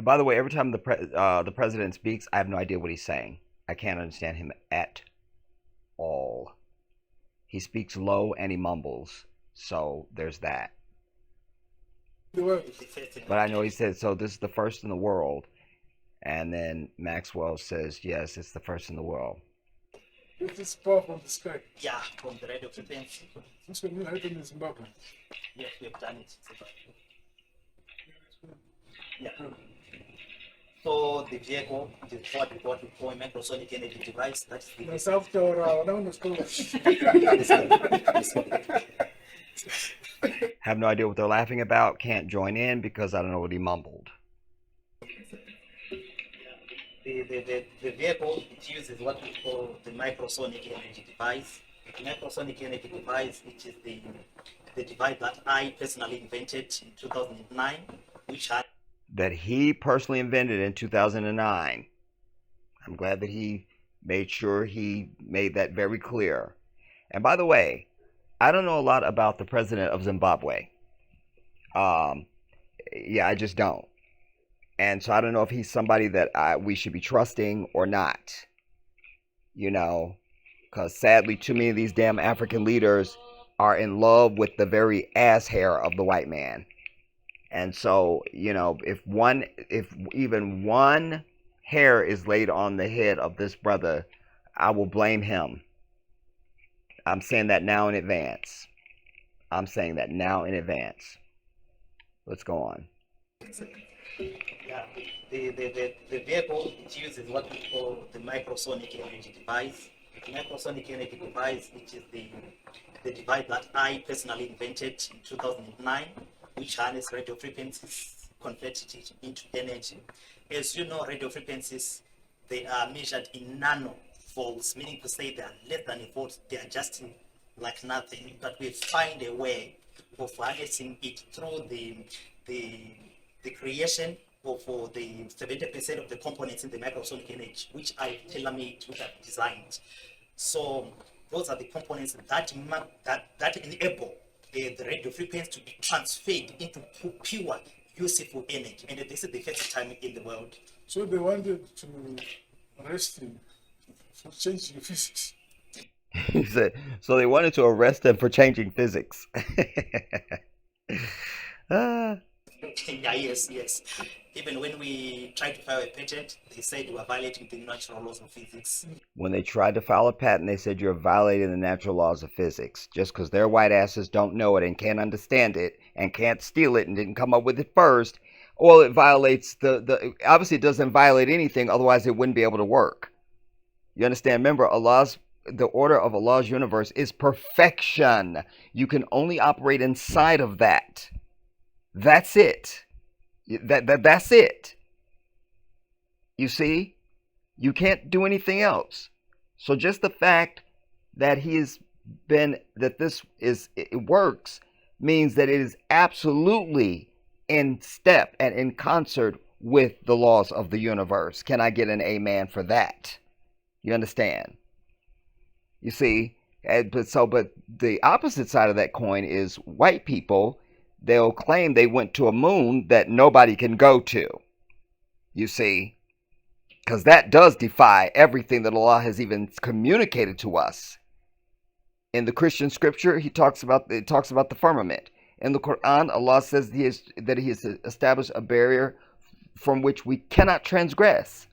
By the way, every time the president speaks, I have no idea what he's saying. I can't understand him at all. He speaks low and he mumbles. So there's that. The world. But I know he said, so this is the first in the world. And then Maxwell says, yes, it's the first in the world. If it's power from the sky, Yeah, from the radio frequency. this will not happen in Zimbabwe. Yes, we have done it. Yeah. So the vehicle is what we call a microsonic energy device. That's the Na South Tower, now let's go. Have no idea what they're laughing about. Can't join in because I don't know what he mumbled. the vehicle, it uses what we call the microsonic energy device. The microsonic energy device, which is the device that I personally invented in 2009, which had That he personally invented in 2009. I'm glad that he made sure he made that very clear. And by the way, I don't know a lot about the president of Zimbabwe. Yeah, I just don't. And so I don't know if he's somebody that we should be trusting or not. You know, because sadly, too many of these damn African leaders are in love with the very ass hair of the white man. And so, you know, if even one hair is laid on the head of this brother, I will blame him. I'm saying that now in advance. I'm saying that now in advance. Let's go on. Yeah, the vehicle, it uses what we call the microsonic energy device. The microsonic energy device, which is the device that I personally invented in 2009, which harness radio frequencies, converted it into energy. As you know, radio frequencies, they are measured in nanovolts, meaning to say they are less than a volt, they are just like nothing. But we find a way of harnessing it through the creation of the 70% of the components in the microsonic energy, which I tailor-made, which I've designed. So those are the components that enable the radio frequency to be transferred into pure, useful energy. And this is the first time in the world. So they wanted to arrest him for changing physics. He said, so they wanted to arrest him for changing physics. Yeah, yes. Even when we tried to file a patent, they said we were violating the natural laws of physics. When they tried to file a patent, they said you're violating the natural laws of physics. Just because their white asses don't know it and can't understand it and can't steal it and didn't come up with it first, well, it violates obviously it doesn't violate anything, otherwise it wouldn't be able to work. You understand? Remember, the order of Allah's universe is perfection. You can only operate inside of that. That's it. That's it. You see? You can't do anything else. So just the fact that it works means that it is absolutely in step and in concert with the laws of the universe. Can I get an amen for that? You understand? You see? But the opposite side of that coin is white people. They'll claim they went to a moon that nobody can go to. You see? Because that does defy everything that Allah has even communicated to us. In the Christian scripture, it talks about the firmament. In the Quran, Allah says that He has established a barrier from which we cannot transgress.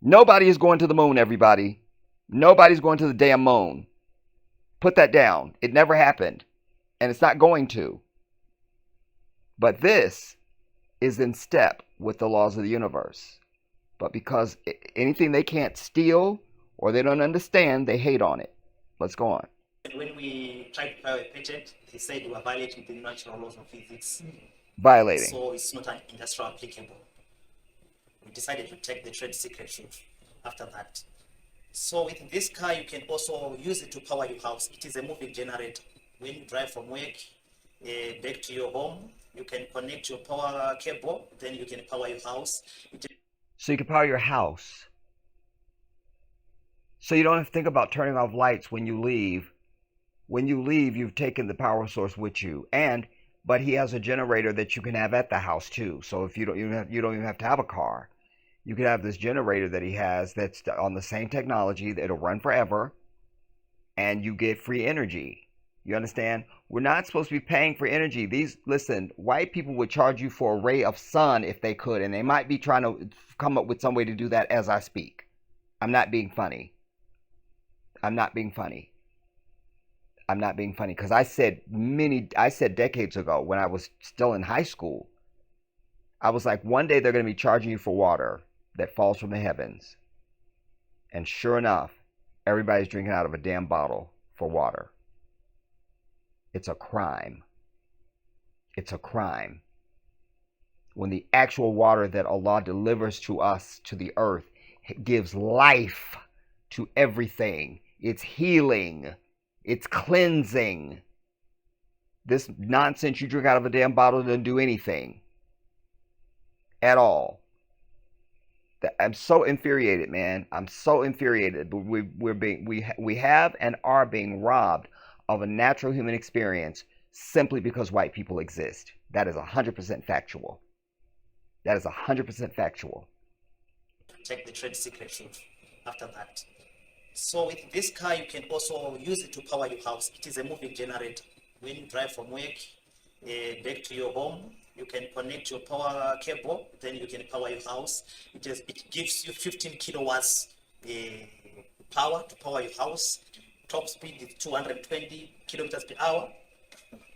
Nobody is going to the moon, everybody. Nobody's going to the damn moon. Put that down. It never happened. And it's not going to. But this is in step with the laws of the universe. But because anything they can't steal or they don't understand, they hate on it. Let's go on. When we tried to file a patent, they said we were violating the natural laws of physics. Violating. So it's not an industrial applicable. We decided to take the trade secret route after that. So with this car, you can also use it to power your house. It is a moving generator. When you drive from work back to your home, you can connect your power cable, then you can power your house. So you can power your house. So you don't have to think about turning off lights when you leave. When you leave, you've taken the power source with you. But he has a generator that you can have at the house too. So if you don't even have to have a car. You could have this generator that he has that's on the same technology that'll run forever, and you get free energy. You understand? We're not supposed to be paying for energy. Listen, white people would charge you for a ray of sun if they could, and they might be trying to come up with some way to do that as I speak. I'm not being funny. I'm not being funny. I'm not being funny because I said decades ago when I was still in high school, I was like, one day they're going to be charging you for water that falls from the heavens. And sure enough, everybody's drinking out of a damn bottle for water. It's a crime. It's a crime. When the actual water that Allah delivers to us, to the earth, gives life to everything. It's healing. It's cleansing. This nonsense you drink out of a damn bottle doesn't do anything at all. I'm so infuriated, man. I'm so infuriated. We have and are being robbed of a natural human experience simply because white people exist. That is 100% factual. That is 100% factual. Check the trade secrets after that. So with this car, you can also use it to power your house. It is a moving generator. When you drive from work back to your home, you can connect your power cable, then you can power your house. It gives you 15 kilowatts power to power your house. Top speed is 220 kilometers per hour.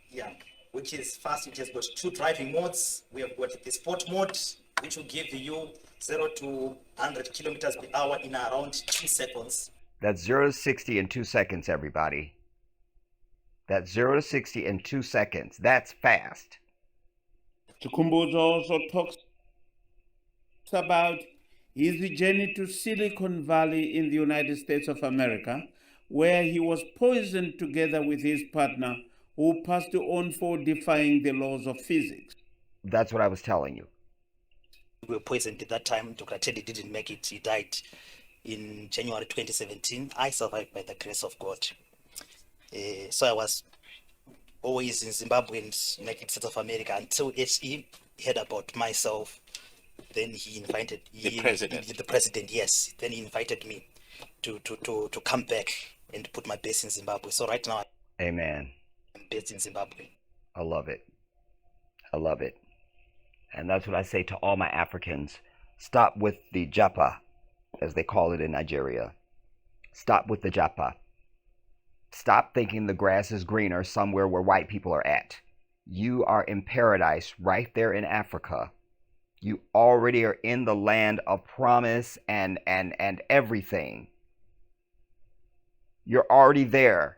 Yeah, which is fast. It has got 2 driving modes. We have got the sport mode, which will give you 0 to 100 kilometers per hour in around 2 seconds. That's 0 to 60 in 2 seconds, everybody. That's 0 to 60 in 2 seconds. That's fast. Tukumbuzo also talks about his journey to Silicon Valley in the United States of America, where he was poisoned together with his partner, who passed on for defying the laws of physics. That's what I was telling you. We were poisoned at that time. Dr. Teddy didn't make it. He died in January 2017. I survived by the grace of God. So I was always in Zimbabwe and United States of America until HE heard about myself. Then he invited the president, yes. Then he invited me to come back and put my base in Zimbabwe. So right now, Amen. I'm based in Zimbabwe. I love it. I love it. And that's what I say to all my Africans. Stop with the japa, as they call it in Nigeria. Stop with the japa. Stop thinking the grass is greener somewhere where white people are at. You are in paradise right there in Africa. You already are in the land of promise and everything. You're already there.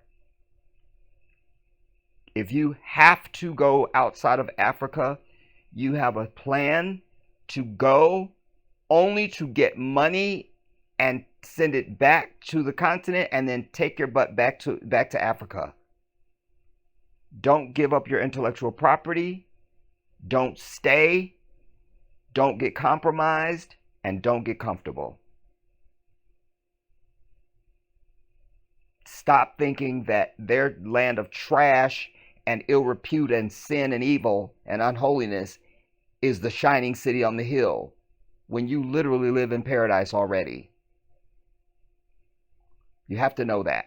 If you have to go outside of Africa, you have a plan to go only to get money and send it back to the continent and then take your butt back to Africa. Don't give up your intellectual property. Don't stay. Don't get compromised, and don't get comfortable. Stop thinking that their land of trash and ill repute and sin and evil and unholiness is the shining city on the hill when you literally live in paradise already. You have to know that.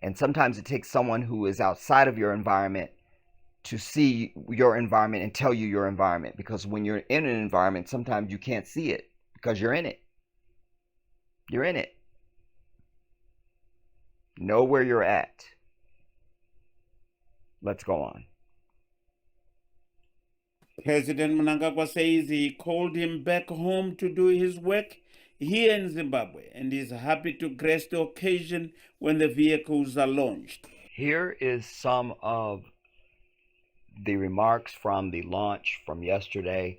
And sometimes it takes someone who is outside of your environment to see your environment and tell you your environment. Because when you're in an environment, sometimes you can't see it because you're in it. You're in it. Know where you're at. Let's go on. President Mnangagwa says he called him back home to do his work here in Zimbabwe and is happy to grace the occasion when the vehicles are launched. Here is some of the remarks from the launch from yesterday.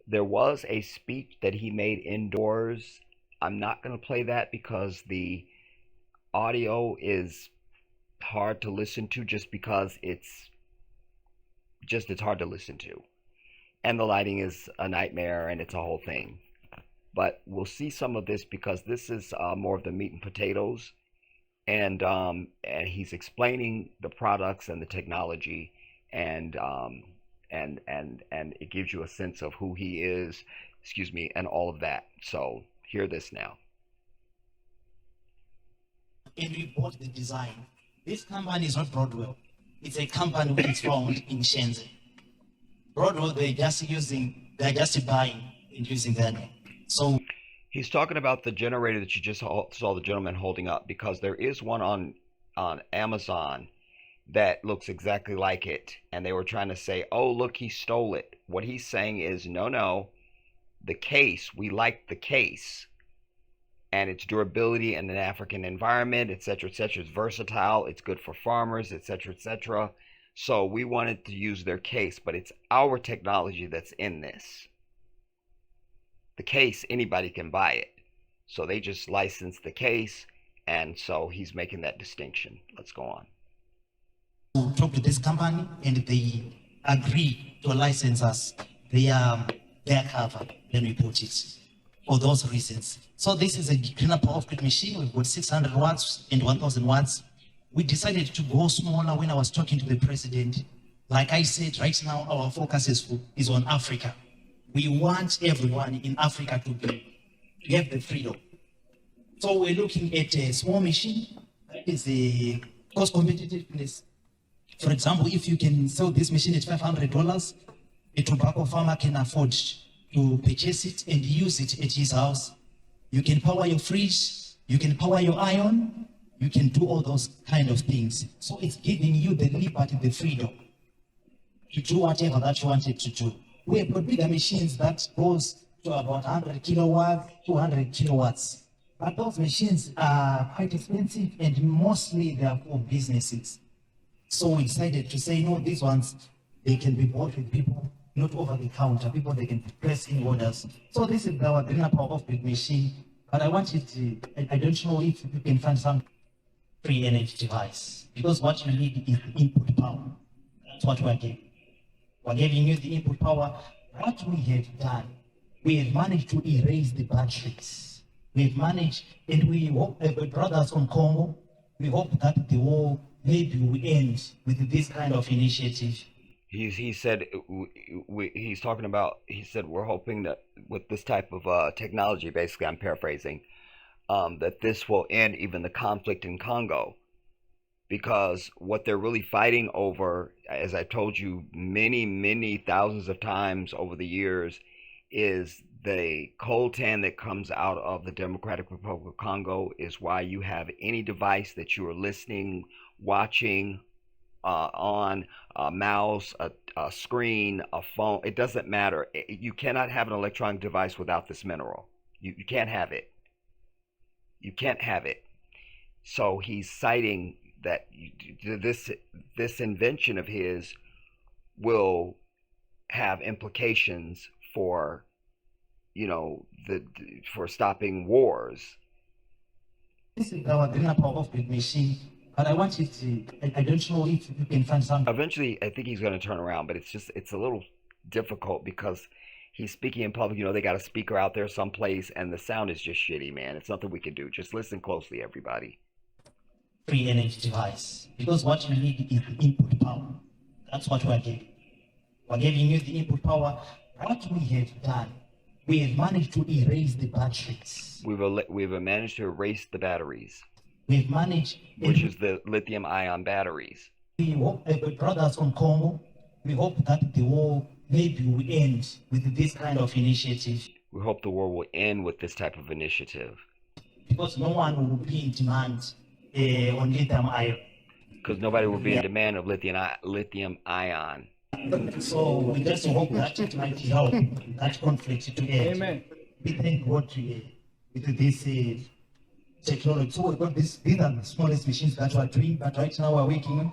There was a speech that he made indoors. I'm not going to play that because the audio is hard to listen to just because it's hard to listen to. And the lighting is a nightmare and it's a whole thing. But we'll see some of this because this is more of the meat and potatoes. And he's explaining the products and the technology, and it gives you a sense of who he is, and all of that. So hear this now. And we bought the design. This company is not Broadwell. It's a company which is found in Shenzhen. Broadwell, they're just buying and using their name. So He's talking about the generator that you just saw the gentleman holding up, because there is one on Amazon that looks exactly like it, and they were trying to say, "Oh, look, he stole it." What he's saying is, no, the case, we like the case and its durability in an African environment, etc., etc. It's versatile, it's good for farmers, etc., etc. So we wanted to use their case, but it's our technology that's in this. The case, anybody can buy it. So they just license the case, and so he's making that distinction. Let's go on. To talk to this company, and they agree to license us their cover, let me put it, for those reasons. So this is a greener power off-grid machine. We've got 600 watts and 1000 watts. We decided to go smaller when I was talking to the president. Like I said, right now our focus is on Africa. We want everyone in Africa to have the freedom. So we're looking at a small machine that is a cost competitiveness. For example, if you can sell this machine at $500, a tobacco farmer can afford to purchase it and use it at his house. You can power your fridge, you can power your iron, you can do all those kind of things. So it's giving you the liberty, the freedom to do whatever that you wanted to do. We have got bigger machines that goes to about 100 kilowatts, 200 kilowatts. But those machines are quite expensive, and mostly they are for businesses. So we decided to say, no, these ones, they can be bought with people, not over the counter. People, they can press in orders. So this is our greener power off-grid machine. But I wanted to, I don't know if you can find some free energy device, because what you need is the input power. That's what we're giving. We're giving you the input power. What we have done, we have managed to erase the batteries. We've managed, and we hope, brothers from Congo, we hope that the war maybe will end with this kind of initiative. He said, he's talking about, he said, we're hoping that with this type of technology, basically, I'm paraphrasing, that this will end even the conflict in Congo. Because what they're really fighting over, as I've told you many thousands of times over the years, is the coltan that comes out of the Democratic Republic of Congo. Is why you have any device that you are listening, watching on a mouse, a screen, a phone. It doesn't matter. You cannot have an electronic device without this mineral. You can't have it. You can't have it. So he's citing that this invention of his will have implications for, you know, for stopping wars. This is our greener power off-grid machine, but I want you to, I don't know if you can find some. Eventually, I think he's going to turn around, but it's a little difficult because he's speaking in public. You know, they got a speaker out there someplace, and the sound is just shitty, man. It's nothing we can do. Just listen closely, everybody. Free energy device, because what you need is the input power. That's what we're giving. We're giving you the input power. What we have done, we have managed to erase the batteries. We've managed to erase the batteries. We've managed, which is the lithium-ion batteries. We hope, brothers from Congo, we hope that the war maybe will end with this kind of initiative. We hope the war will end with this type of initiative. Because no one will be in demand on lithium ion. Because nobody will be in demand of lithium ion. So we just hope that it might help that conflict to end. Amen. We thank God with this technology. So we've got these are the smallest machines that we're doing, but right now we're working on.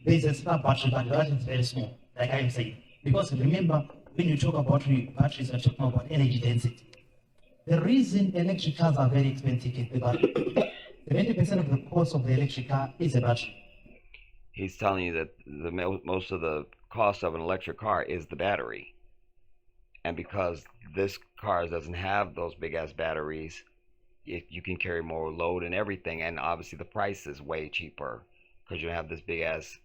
There's a small battery, but that is very small, like I'm saying. Because remember, when you talk about batteries, we're talking about energy density. The reason electric cars are very expensive is the battery. 70% of the cost of the electric car is a battery. He's telling you that most of the cost of an electric car is the battery. And because this car doesn't have those big ass batteries, you can carry more load and everything. And obviously the price is way cheaper because you have this big ass,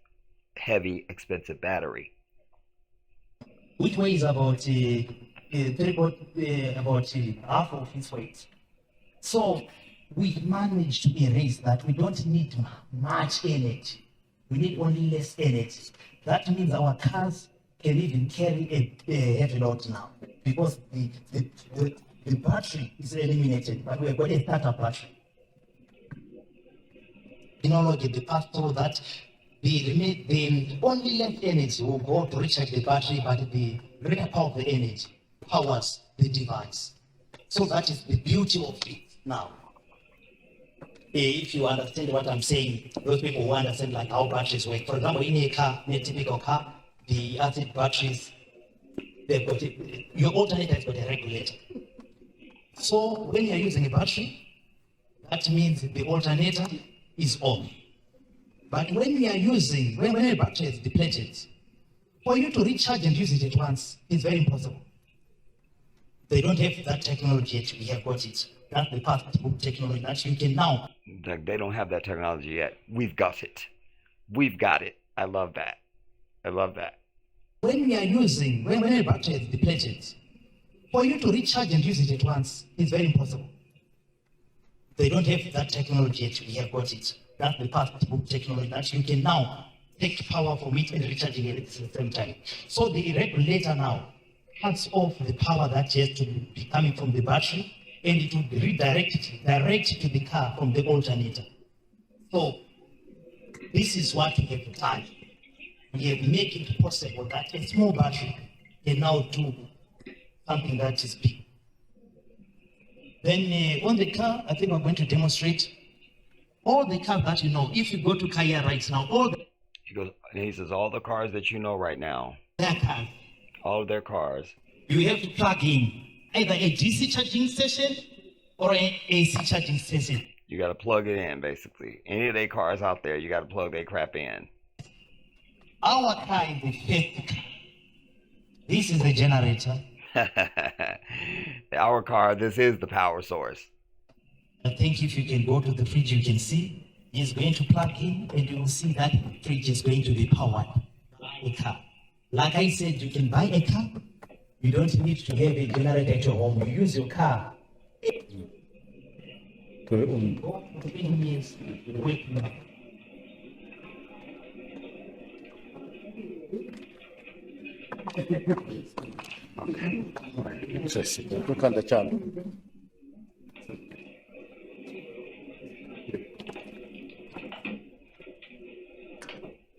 heavy, expensive battery. Which weighs about half of its weight. So we managed to erase that. We don't need much energy. We need only less energy. That means our cars can even carry a heavy load now. because the battery is eliminated, but we have got a startup battery. Technology, the path through that, the only left energy will go to recharge the battery, but the greater power of the energy powers the device. So that is the beauty of it now. If you understand what I'm saying, those people who understand like how batteries work. For example, in a car, in a typical car, the acid batteries, they've got your alternator has got a regulator. So when you're using a battery, that means the alternator is on. But when we are using, when a battery is depleted, for you to recharge and use it at once is very impossible. They don't have that technology yet. We have got it. That's the path of technology that you can now. They don't have that technology yet. We've got it. We've got it. I love that. I love that. When we are using, when a battery is depleted, for you to recharge and use it at once is very impossible. They don't have that technology yet. We have got it. That's the path of technology that you can now take power from it and recharging it at the same time. So the regulator now cuts off the power that has to be coming from the battery, and it will be redirected direct to the car from the alternator. So this is what we have done. We have made it possible that a small battery can now do something that is big. Then on the car, I think we're going to demonstrate all the cars that you know. If you go to Kaya right now, He says, all the cars that you know right now, their cars, all of their cars, you have to plug in either a DC charging station or an AC charging station. you got to plug it in, basically. Any of their cars out there, you got to plug their crap in. Our car is the first car. This is the generator. Our car, this is the power source. I think if you can go to the fridge, you can see it's going to plug in, and you will see that the fridge is going to be powered by a car. Like I said, you can buy a car. You don't need to have a generator at your home. You use your car.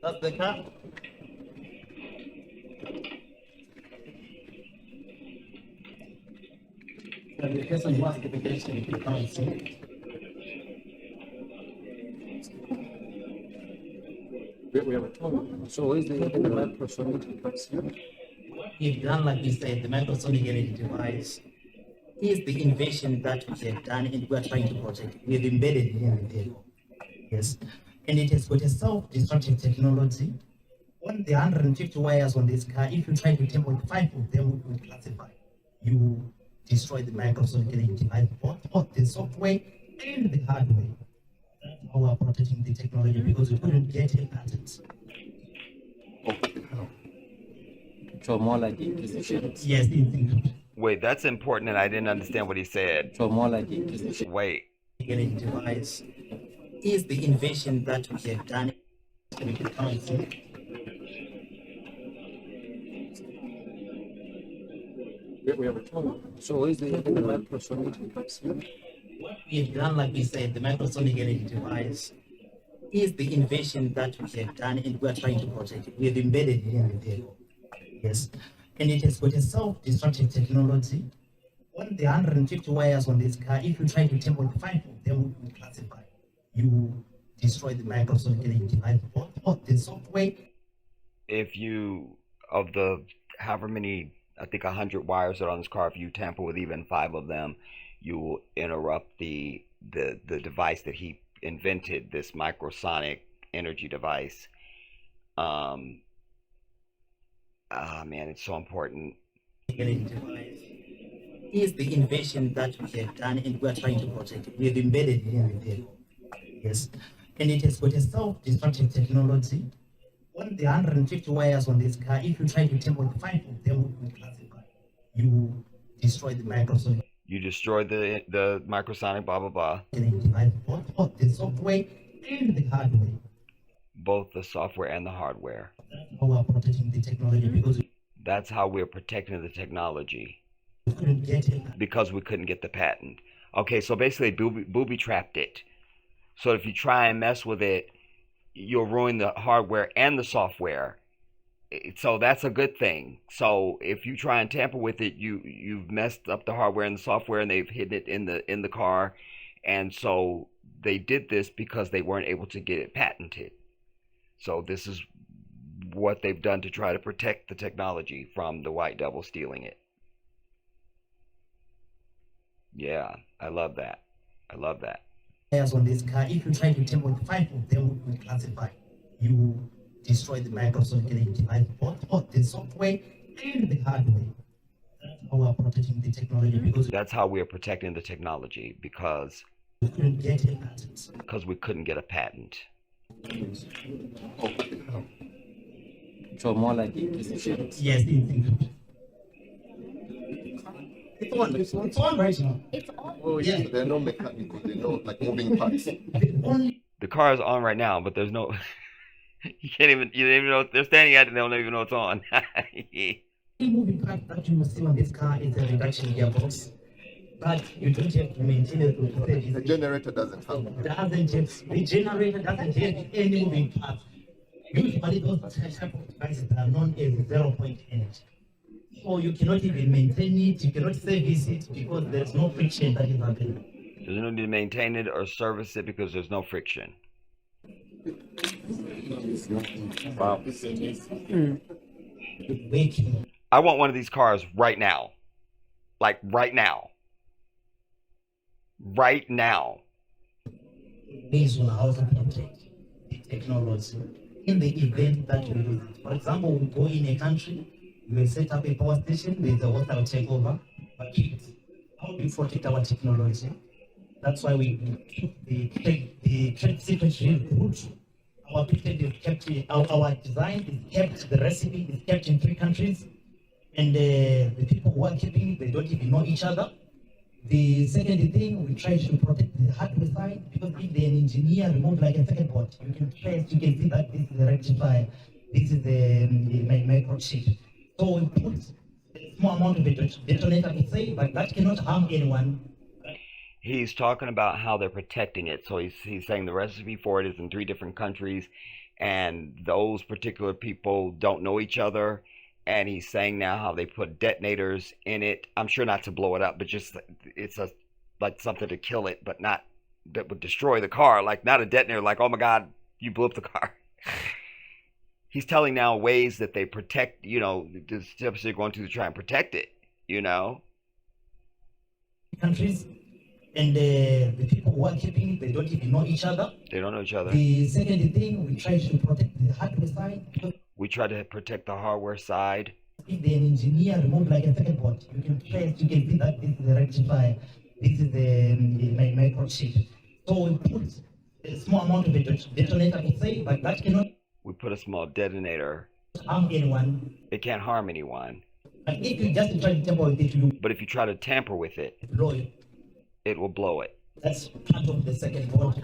That's the car. And the person who wants the application, you can come and see it. So is the microsonic If done like this, the microsonic energy device is the invention that we have done and we are trying to protect. We have embedded it in the vehicle. Yes. And it has got a self-destructive technology. On the 150 wires on this car, if you try to tamper 5 of them, will classify. You destroy the microsonic energy device, both the software and the hardware. That's how we are protecting the technology, because we couldn't get a patent. so more like inquisition. Yes, indeed. Wait, that's important, and I didn't understand what he said. So more like inquisition. Wait. Energy device is the invention that we have done. We can come and see. So is the microsonic We have done like we said, the microsonic energy device is the invention that we have done and we are trying to protect. We have embedded it in the vehicle. Yes. And it has got a self-destructive technology. On the 150 wires on this car, if you try to tamper 5 of them, will classify. You destroy the microsonic energy device, both the software. If you, of the however many, I think 100 wires that are on this car, if you tamper with even 5 of them, you will interrupt the device that he invented, this microsonic energy device. Man, it's so important. Energy device is the invention that we have done and we are trying to protect. We have embedded it in the vehicle. Yes. And it has got a self-destructive technology. On the 150 wires on this car, if you try to tamper 5 of them, will classify. You destroy the microsonic. You destroy the microsonic blah blah blah. Energy device, both the software and the hardware. Both the software and the hardware. That's how we are protecting the technology, because That's how we're protecting the technology. couldn't get it. because we couldn't get the patent. Okay, so basically booby trapped it. So if you try and mess with it, you'll ruin the hardware and the software. So that's a good thing. So if you try and tamper with it, you've messed up the hardware and the software, and they've hidden it in the car. And so they did this because they weren't able to get it patented. So this is what they've done to try to protect the technology from the white devil stealing it. Yeah, I love that. I love that. On this car, if you try to tamper with 5 of them, will classify. You destroy the microsoft device, both the software and the hardware. That's how we're protecting the technology, because That's how we're protecting the technology, because we couldn't get a patent. we couldn't get a patent. Chomola decision. Yes, it's on right now. Oh, yeah, but there are no mechanical, there are no like moving parts. The only The car is on right now, but there's no. You don't even know they're standing at it. They don't even know it's on. moving part that you will see on this car is a reduction gearbox, but you don't have to maintain it with The generator doesn't have. the generator doesn't have any moving parts. Usually those type of devices are known as 0-point energy. So you cannot even maintain it, you cannot service it because there's no friction that is happening. There's no need to maintain it or service it because there's no friction. Wow. Waking. I want one of these cars right now. Like right now. Right now. Based on how to protect the technology in the event that we lose it. For example, we go in a country, we will set up a power station, there's a hostile takeover, but how do you protect our technology? That's why we keep the trade secrets really good. Our patent is kept, our design is kept, the recipe is kept in 3 countries, and the people who are keeping it, they don't even know each other. The second thing, we try to protect the hardware side, because if the engineer removes like a second port, you can trace, you can see that this is the rectifier, this is the microchip. So we put a small amount of detonator to say, but that cannot harm anyone. He's talking about how they're protecting it. So he's saying the recipe for it is in 3 different countries, and those particular people don't know each other. And he's saying now how they put detonators in it. I'm sure not to blow it up, but just it's like something to kill it, but not that would destroy the car. Like not a detonator. Like, oh my God, you blew up the car. He's telling now ways that they protect. The steps they're going to try and protect it. Countries, and the people who are keeping it, they don't even know each other. They don't know each other. The second thing, we try to protect the hardware side. We try to protect the hardware side. If the engineer removes like a second port, you can trace, you can see that this is the rectifier, this is the microchip. So we put a small amount of detonator to say, but that cannot. We put a small detonator. Harm anyone. It can't harm anyone. But if you just try to tamper with it, but if you try to tamper with it, blow it. It will blow it. That's part of the second port.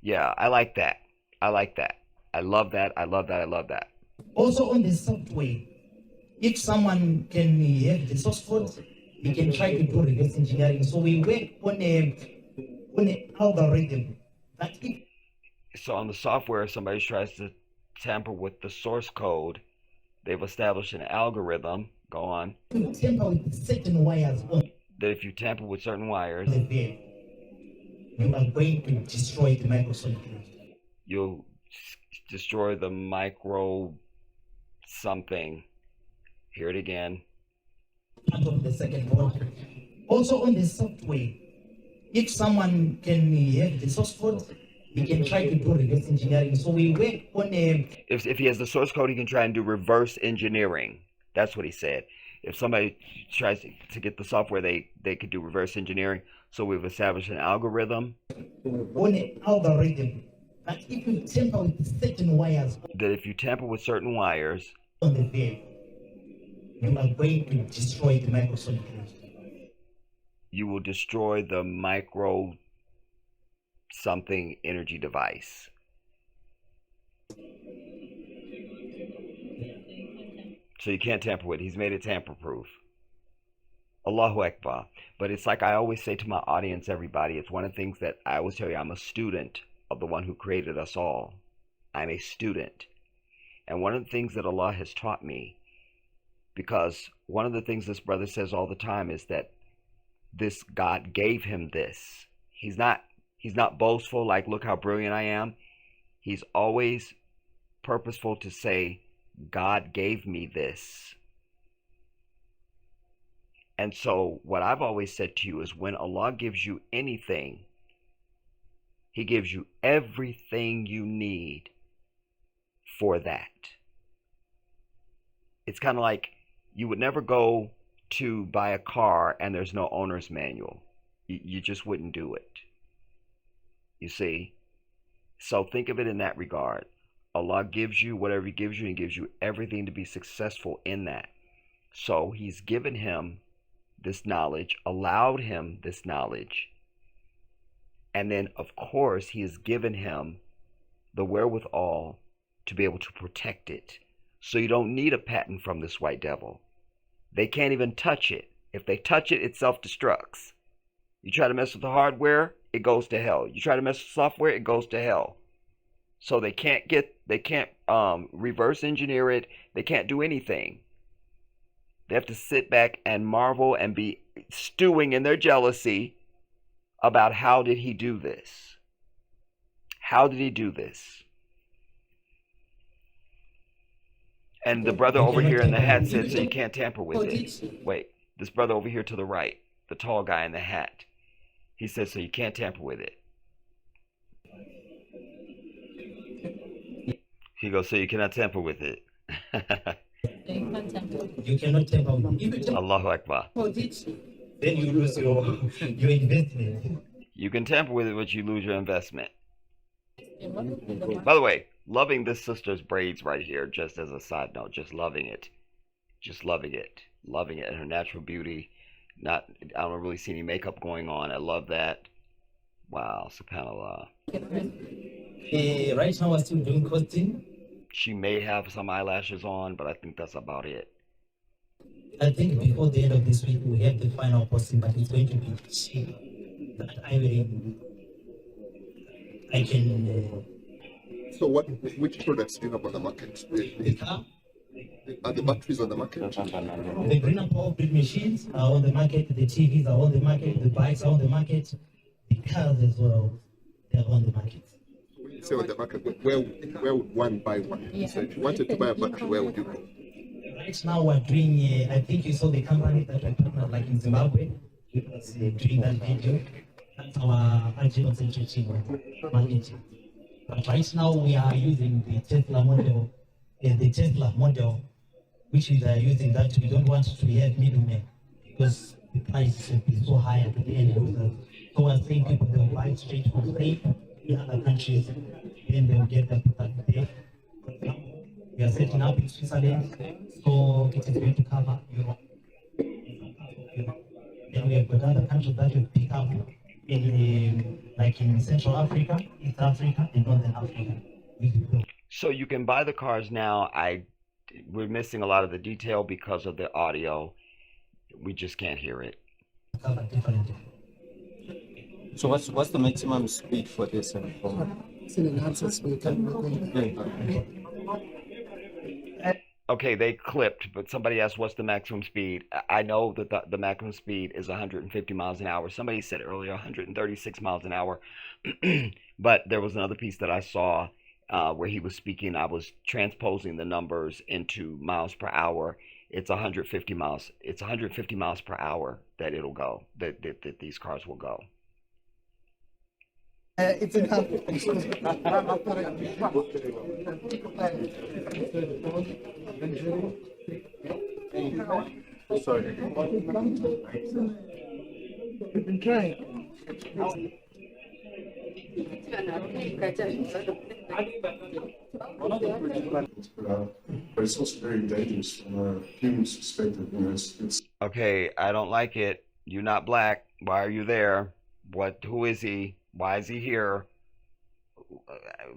Yeah, I like that. I like that. I love that. I love that. I love that. Also on the software, if someone can have the source code, he can try to do reverse engineering. So we work on an algorithm that if so on the software, if somebody tries to tamper with the source code, they've established an algorithm. Go on. you tamper with certain wires on That if you tamper with certain wires, the veil, you are going to destroy the Microsoft. you'll destroy the micro something. Hear it again. Part of the second port. Also on the software, if someone can have the source code, he can try to do reverse engineering. So we work on a. If he has the source code, he can try and do reverse engineering. That's what he said. If somebody tries to get the software, they could do reverse engineering. So we've established an algorithm. On an algorithm that if you tamper with certain wires That if you tamper with certain wires, on the veil, you are going to destroy the Microsoft. you will destroy the micro something energy device. So you can't tamper with it. He's made it tamper proof. Allahu Akbar. But it's like I always say to my audience, everybody, it's one of the things that I always tell you, I'm a student of the one who created us all. I'm a student. And one of the things that Allah has taught me, because one of the things this brother says all the time is that this God gave him this. He's not boastful like, look how brilliant I am. He's always purposeful to say, God gave me this. And so what I've always said to you is when Allah gives you anything, He gives you everything you need for that. It's kind of like you would never go to buy a car and there's no owner's manual. You just wouldn't do it. You see? So think of it in that regard. Allah gives you whatever He gives you, and He gives you everything to be successful in that. So He's given him this knowledge, allowed him this knowledge, and then of course He has given him the wherewithal to be able to protect it. So you don't need a patent from this white devil. They can't even touch it. If they touch it, it self-destructs. You try to mess with the hardware, it goes to hell. You try to mess with software, it goes to hell. So they can't reverse engineer it. They can't do anything. They have to sit back and marvel and be stewing in their jealousy about how did he do this? How did he do this? And the brother over here in the hat said, so you can't tamper with it. Wait, this brother over here to the right, the tall guy in the hat, he says, so you can't tamper with it. He goes, so you cannot tamper with it. You cannot tamper with it. Allahu Akbar. Then you lose your investment. You can tamper with it, but you lose your investment. By the way, loving this sister's braids right here, just as a side note, just loving it. Just loving it. Loving it and her natural beauty. I don't really see any makeup going on. I love that. Wow, subhanAllah. Right now we're still doing costing. She may have some eyelashes on, but I think that's about it. I think before the end of this week we have the final posting, but it's going to be cheap. That I can. So which products do you have on the market? Are the batteries on the market? The green power grid machines are on the market, the TVs are on the market, the bikes are on the market, the cars as well, they're on the market. When you say on the market, where would one buy one? So if you wanted to buy a battery, where would you go? Right now we're doing, I think you saw the company that we partnered like in Zimbabwe, doing that video. That's our agent concentrating marketing. But right now we are using the Tesla model, which is using that. We don't want to have middlemen because the price will be so high at the end users. So we're saying people they'll buy straight from safe in other countries, then they'll get the product there. For example, we are setting up in Switzerland, so it is going to cover Europe. Then we have got other countries that will pick up like in Central Africa, East Africa, and Northern Africa. So you can buy the cars now. We're missing a lot of the detail because of the audio. We just can't hear it. So what's the maximum speed for this? It's an enhancer speed. Okay, they clipped, but somebody asked what's the maximum speed. I know that the maximum speed is 150 miles an hour. Somebody said earlier 136 miles an hour. But there was another piece that I saw where he was speaking. I was transposing the numbers into miles per hour. It's 150 miles. It's 150 miles per hour that it'll go, that these cars will go. It's an Sorry. We've been trying. But it's also very dangerous from a human's perspective. You know, it's Okay, I don't like it. You're not black. Why are you there? Who is he? Why is he here?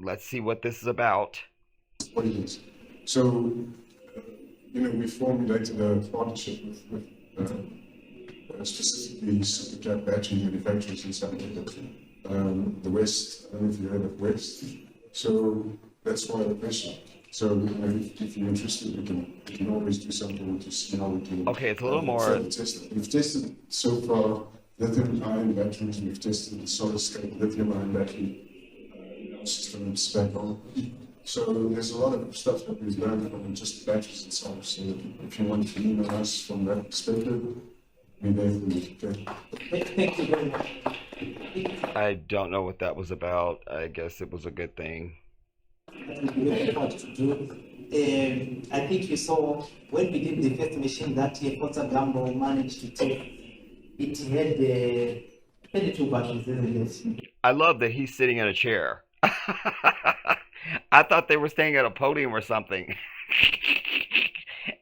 Let's see what this is about. what it is. So, you know, we formulated a partnership with specifically supercat battery manufacturers in South Africa. The West, I don't know if you heard of West. So that's why I question. So if you're interested, we can always do something to see how we can. Okay, it's a little more. Test it. We've tested so far lithium-ion batteries. We've tested the solid-state lithium-ion battery system spec on. So there's a lot of stuff that we've learned from just batteries itself. So if you want to lean on us from that perspective, we're there for you. Okay. Thank you very much. I don't know what that was about. I guess it was a good thing. What to do. I think you saw when we did the first machine that Porter Gamble managed to take, it had 22 batteries, isn't it? I love that he's sitting in a chair. I thought they were staying at a podium or something.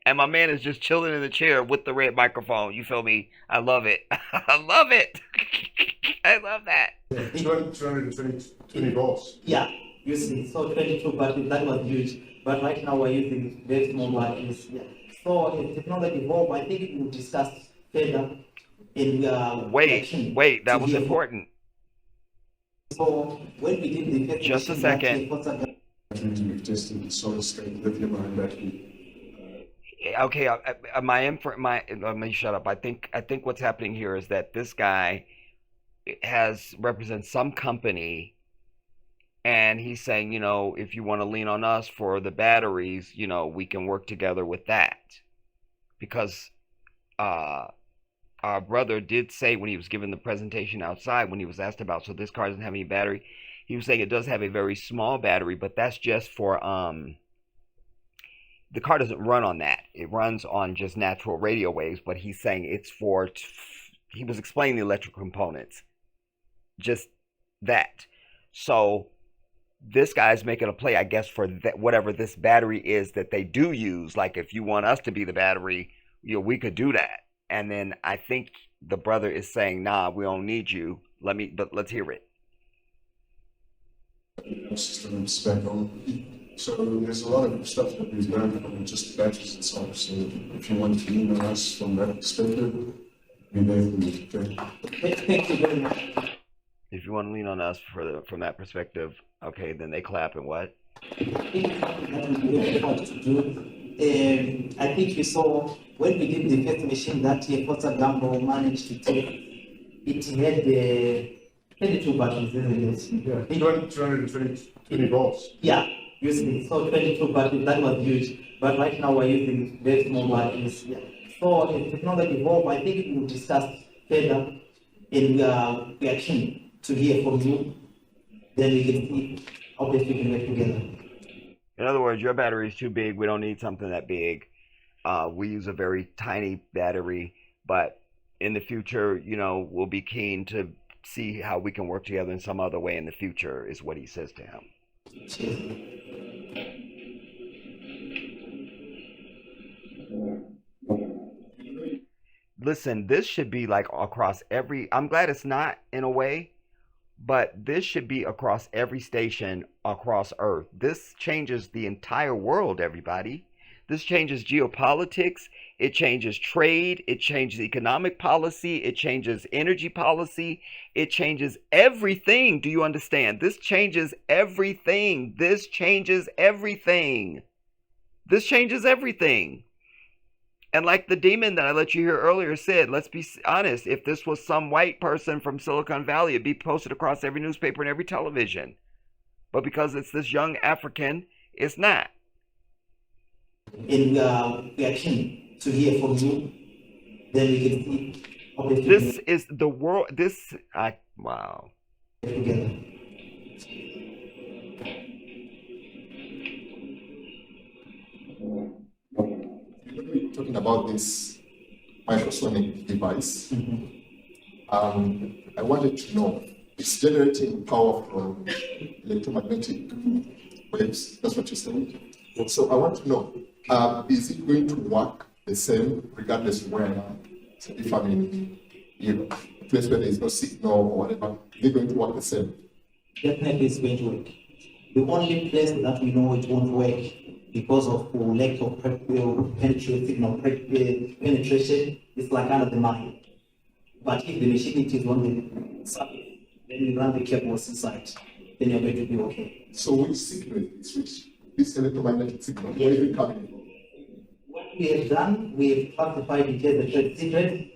And my man is just chilling in the chair with the red microphone. You feel me? I love it. I love it. I love that. 220 volts. Yeah, you see, so 22 batteries, that was huge. But right now we're using very small batteries. Yeah. So as technology evolve, I think we'll discuss further in Wait, that was important. So when we did the first just a machine, second. We've tested the solid-state lithium-ion battery. Okay, let me shut up. I think what's happening here is that this guy represents some company, and he's saying, if you want to lean on us for the batteries, we can work together with that, because our brother did say when he was given the presentation outside, when he was asked about, so this car doesn't have any battery, he was saying it does have a very small battery, but that's just for the car doesn't run on that. It runs on just natural radio waves, but he's saying it's for, he was explaining the electrical components. Just that. So this guy's making a play, I guess, for that, whatever this battery is that they do use. Like if you want us to be the battery, we could do that. And then I think the brother is saying, nah, we don't need you. But let's hear it. System spec on. So there's a lot of stuff that we've learned from just batteries itself. So if you want to lean on us from that perspective, we're there for you. Okay. Thank you very much. If you want to lean on us from that perspective, okay, then they clap and what? What to do. I think you saw when we did the first machine that Porter Gamble managed to take, it had 22 batteries, isn't it? Yeah, 220 volts. Yeah, you see, so 22 batteries, that was huge. But right now we're using very small batteries. Yeah. So as technology evolve, I think we'll discuss further, and we are keen to hear from you. Then we can see how best we can work together. In other words, your battery is too big. We don't need something that big. We use a very tiny battery, but in the future, we'll be keen to see how we can work together in some other way in the future, is what he says to him. Listen, this should be like across I'm glad it's not in a way, but this should be across every station across Earth. This changes the entire world, everybody. This changes geopolitics, it changes trade, it changes economic policy, it changes energy policy, it changes everything. Do you understand? This changes everything. This changes everything. This changes everything. And like the demon that I let you hear earlier said, let's be honest, if this was some white person from Silicon Valley, it'd be posted across every newspaper and every television. But because it's this young African, it's not. And we are keen to hear from you. Then we can see how this is the world. Wow. Together. Talking about this microsonic device, I wanted to know, it's generating power from electromagnetic waves, that's what you said. So I want to know, is it going to work the same regardless of where I am? So if I'm in a place where there is no signal or whatever, is it going to work the same? Definitely it's going to work. The only place that we know it won't work because of lack of penetration is like under the mine. But if the machine it is on the surface, then you run the cables inside, then you're going to be okay. So which signal is which? This electromagnetic signal, where is it coming from? What we have done, we have classified it as a trade secret,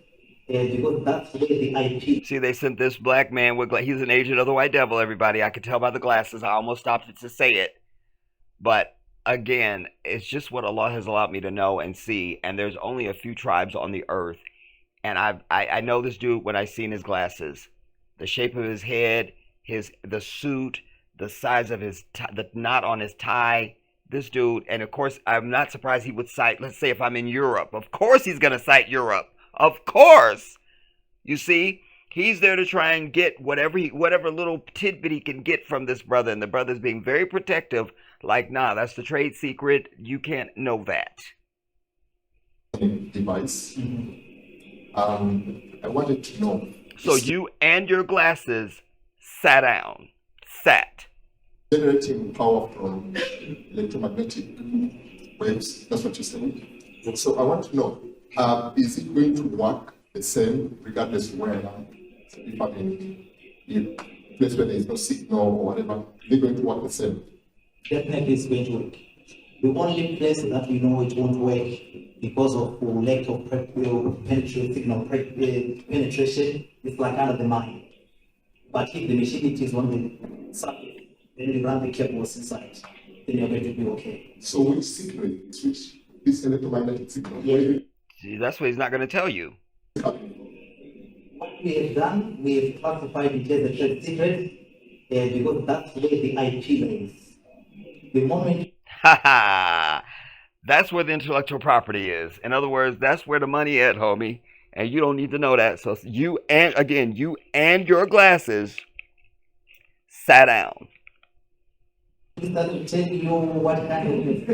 because that's where the IP. See, they sent this black man with he's an agent of the white devil, everybody. I could tell by the glasses. I almost stopped it to say it. But again, it's just what Allah has allowed me to know and see. And there's only a few tribes on the earth. And I know this dude when I seen his glasses. The shape of his head, the suit, the size of his the knot on his tie. This dude, and of course, I'm not surprised he would cite, let's say if I'm in Europe, of course he's going to cite Europe. Of course. You see, he's there to try and get whatever little tidbit he can get from this brother. And the brother's being very protective. Like, nah, that's the trade secret. You can't know that. Device. I wanted to know. So you and your glasses sat down. Sat. Generating power from electromagnetic waves. That's what you're saying. So I want to know, is it going to work the same regardless of where I am? So if I'm in a place where there is no signal or whatever, is it going to work the same? Definitely it's going to work. The only place that we know it won't work because of lack of penetration is like under the mine. But if the machine it is on the surface, then you run the cables inside, then you're going to be okay. So which signal is which? This electromagnetic signal? Where is it? See, that's what he's not going to tell you. What we have done, we have classified it as a trade secret, because that's where the IP lays. The moment. That's where the intellectual property is. In other words, that's where the money at, homie. And you don't need to know that. So you and your glasses sat down. Is that to tell you what kind of you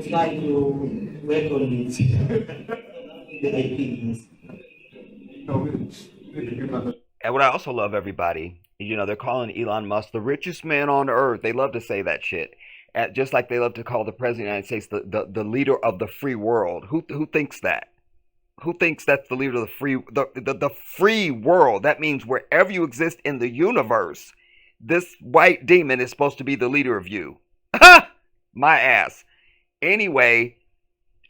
try to work on it. The IP is. And what I also love, everybody, they're calling Elon Musk the richest man on earth. They love to say that shit. Just like they love to call the president of the United States the leader of the free world. Who thinks that? Who thinks that's the leader of the free world? That means wherever you exist in the universe, this white demon is supposed to be the leader of you. My ass. Anyway,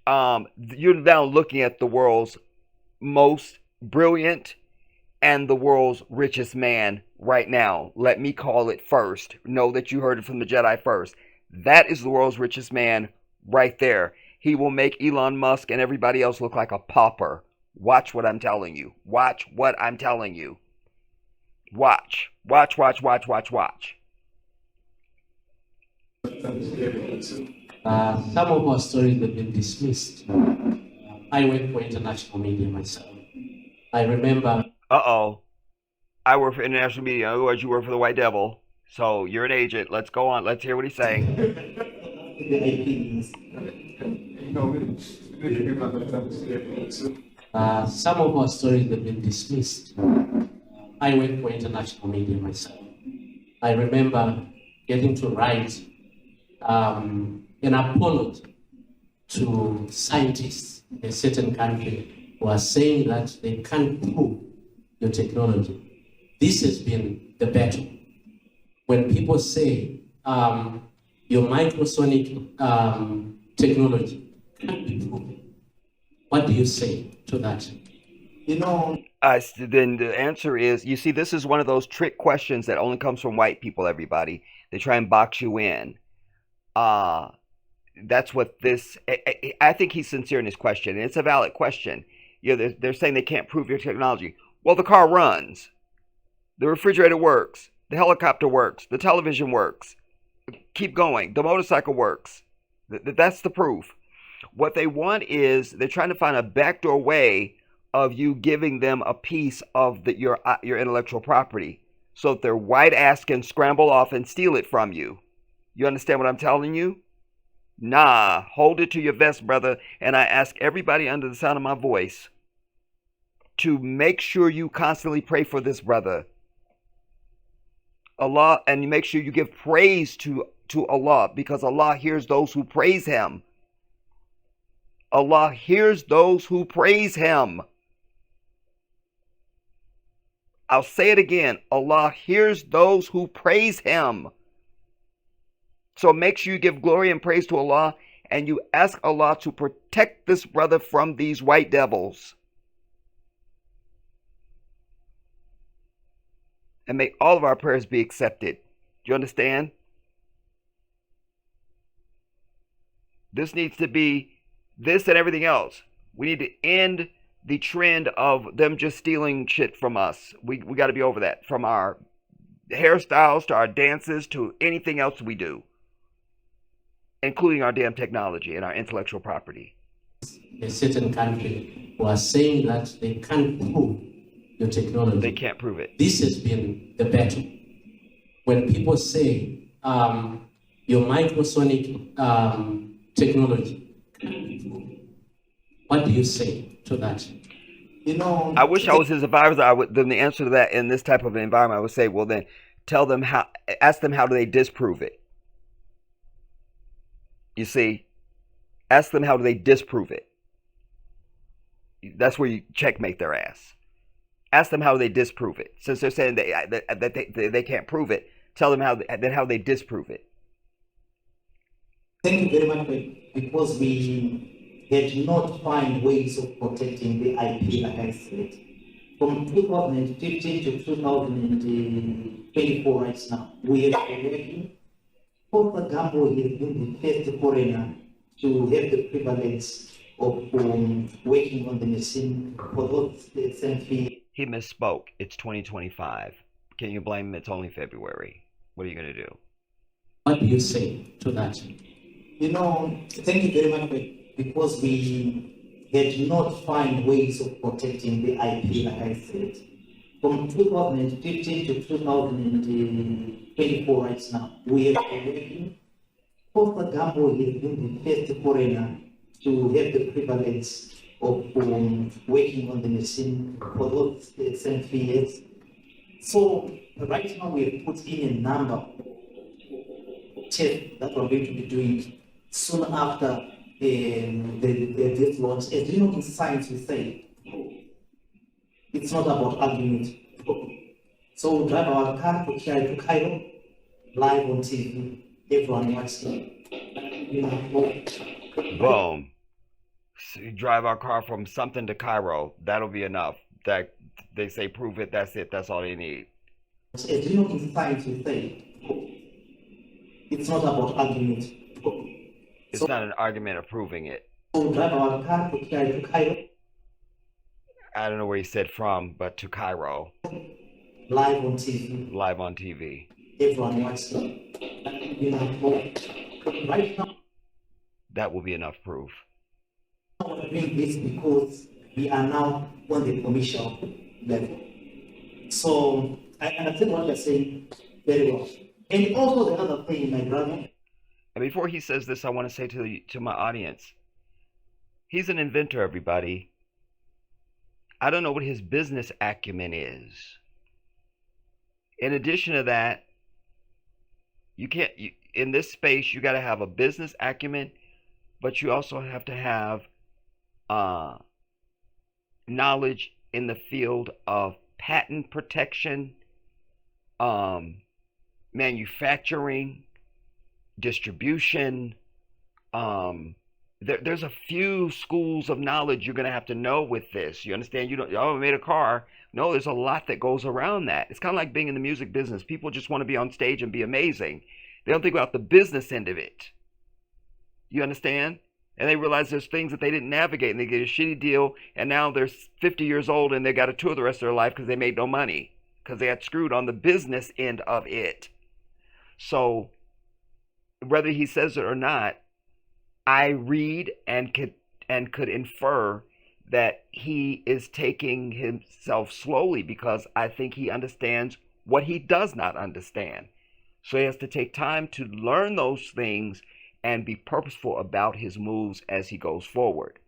you're now looking at the world's most brilliant and the world's richest man right now. Let me call it first. Know that you heard it from the Jedi first. That is the world's richest man right there. He will make Elon Musk and everybody else look like a pauper. Watch what I'm telling you. Watch what I'm telling you. Watch. Watch, watch, watch, watch, watch. Some of our stories have been dismissed. I work for international media myself. I remember. I work for international media. Otherwise, you work for the White Devil. So you're an agent. Let's go on. Let's hear what he's saying. Some of our stories have been dismissed. I work for international media myself. I remember getting to write an apology to scientists in a certain country who are saying that they can't prove your technology. This has been the battle. When people say your microsonic technology can't be proven, what do you say to that? Then the answer is, you see, this is one of those trick questions that only comes from white people, everybody. They try and box you in. That's what this, I think he's sincere in his question, and it's a valid question. They're saying they can't prove your technology. Well, the car runs. The refrigerator works. The helicopter works. The television works. Keep going. The motorcycle works. That's the proof. What they want is, they're trying to find a backdoor way of you giving them a piece of your intellectual property, so that their white ass can scramble off and steal it from you. You understand what I'm telling you? Nah, hold it to your vest, brother. And I ask everybody under the sound of my voice to make sure you constantly pray for this brother. Allah, and you make sure you give praise to Allah, because Allah hears those who praise Him. Allah hears those who praise Him. I'll say it again. Allah hears those who praise Him. So make sure you give glory and praise to Allah, and you ask Allah to protect this brother from these white devils. And may all of our prayers be accepted. Do you understand? This needs to be this and everything else. We need to end the trend of them just stealing shit from us. We got to be over that. From our hairstyles to our dances to anything else we do, including our damn technology and our intellectual property. A certain country who are saying that they can't prove your technology. They can't prove it. This has been the battle. When people say your microsonic technology can't be proven, what do you say to that? You know, I wish I was his advisor. I would. Then the answer to that in this type of environment, I would say, well, then tell them how. Ask them how do they disprove it. You see, ask them how do they disprove it. That's where you checkmate their ass. Ask them how they disprove it. Since they're saying that they can't prove it, tell them how they disprove it. Thank you very much, because we had not found ways of protecting the IP, like I said. From 2015 to 2024 right now, we have been working. Papa Gambo has been the first foreigner to have the privilege of working on the machine for those same fee. He misspoke. It's 2025. Can you blame him? It's only February. What are you going to do? What do you say to that? You know, thank you very much, because we had not found ways of protecting the IP, like I said. From 2015 to 2024 right now, we have been working. Papa Gambo has been the first foreigner to have the privilege of working on the machine for those same years. So right now we have put in a number of tests that we're going to be doing soon after this launch. As you know, in science we say it's not about argument. So we drive our car to Cairo, live on TV, everyone watching. Boom. So you drive our car from something to Cairo. That'll be enough. That they say prove it. That's it. That's all they need. As you know, in science we say it's not about argument. It's not an argument of proving it. So we drive our car to Cairo. I don't know where he said from, but to Cairo. Live on TV. Live on TV. Everyone watching. Right now, that will be enough proof. We're doing this because we are now on the commercial level. So I understand what you're saying very well. And also the other thing, my brother. And before he says this, I want to say to my audience, he's an inventor, everybody. I don't know what his business acumen is. In addition to that, in this space, you got to have a business acumen, but you also have to have knowledge in the field of patent protection, manufacturing, distribution. There's a few schools of knowledge you're going to have to know with this. You understand? You don't, oh, I made a car. No, there's a lot that goes around that. It's kind of like being in the music business. People just want to be on stage and be amazing. They don't think about the business end of it. You understand? And they realize there's things that they didn't navigate, and they get a shitty deal, and now they're 50 years old and they got to tour the rest of their life because they made no money, because they got screwed on the business end of it. So whether he says it or not, I read and could infer that he is taking himself slowly, because I think he understands what he does not understand. So he has to take time to learn those things and be purposeful about his moves as he goes forward.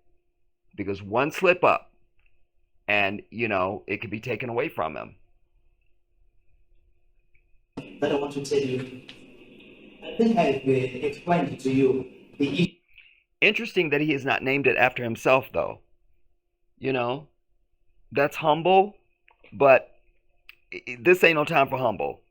Because one slip up and, it could be taken away from him. That I want to tell you, I think I've explained to you the issue. Interesting that he has not named it after himself, though. You know, that's humble, but this ain't no time for humble.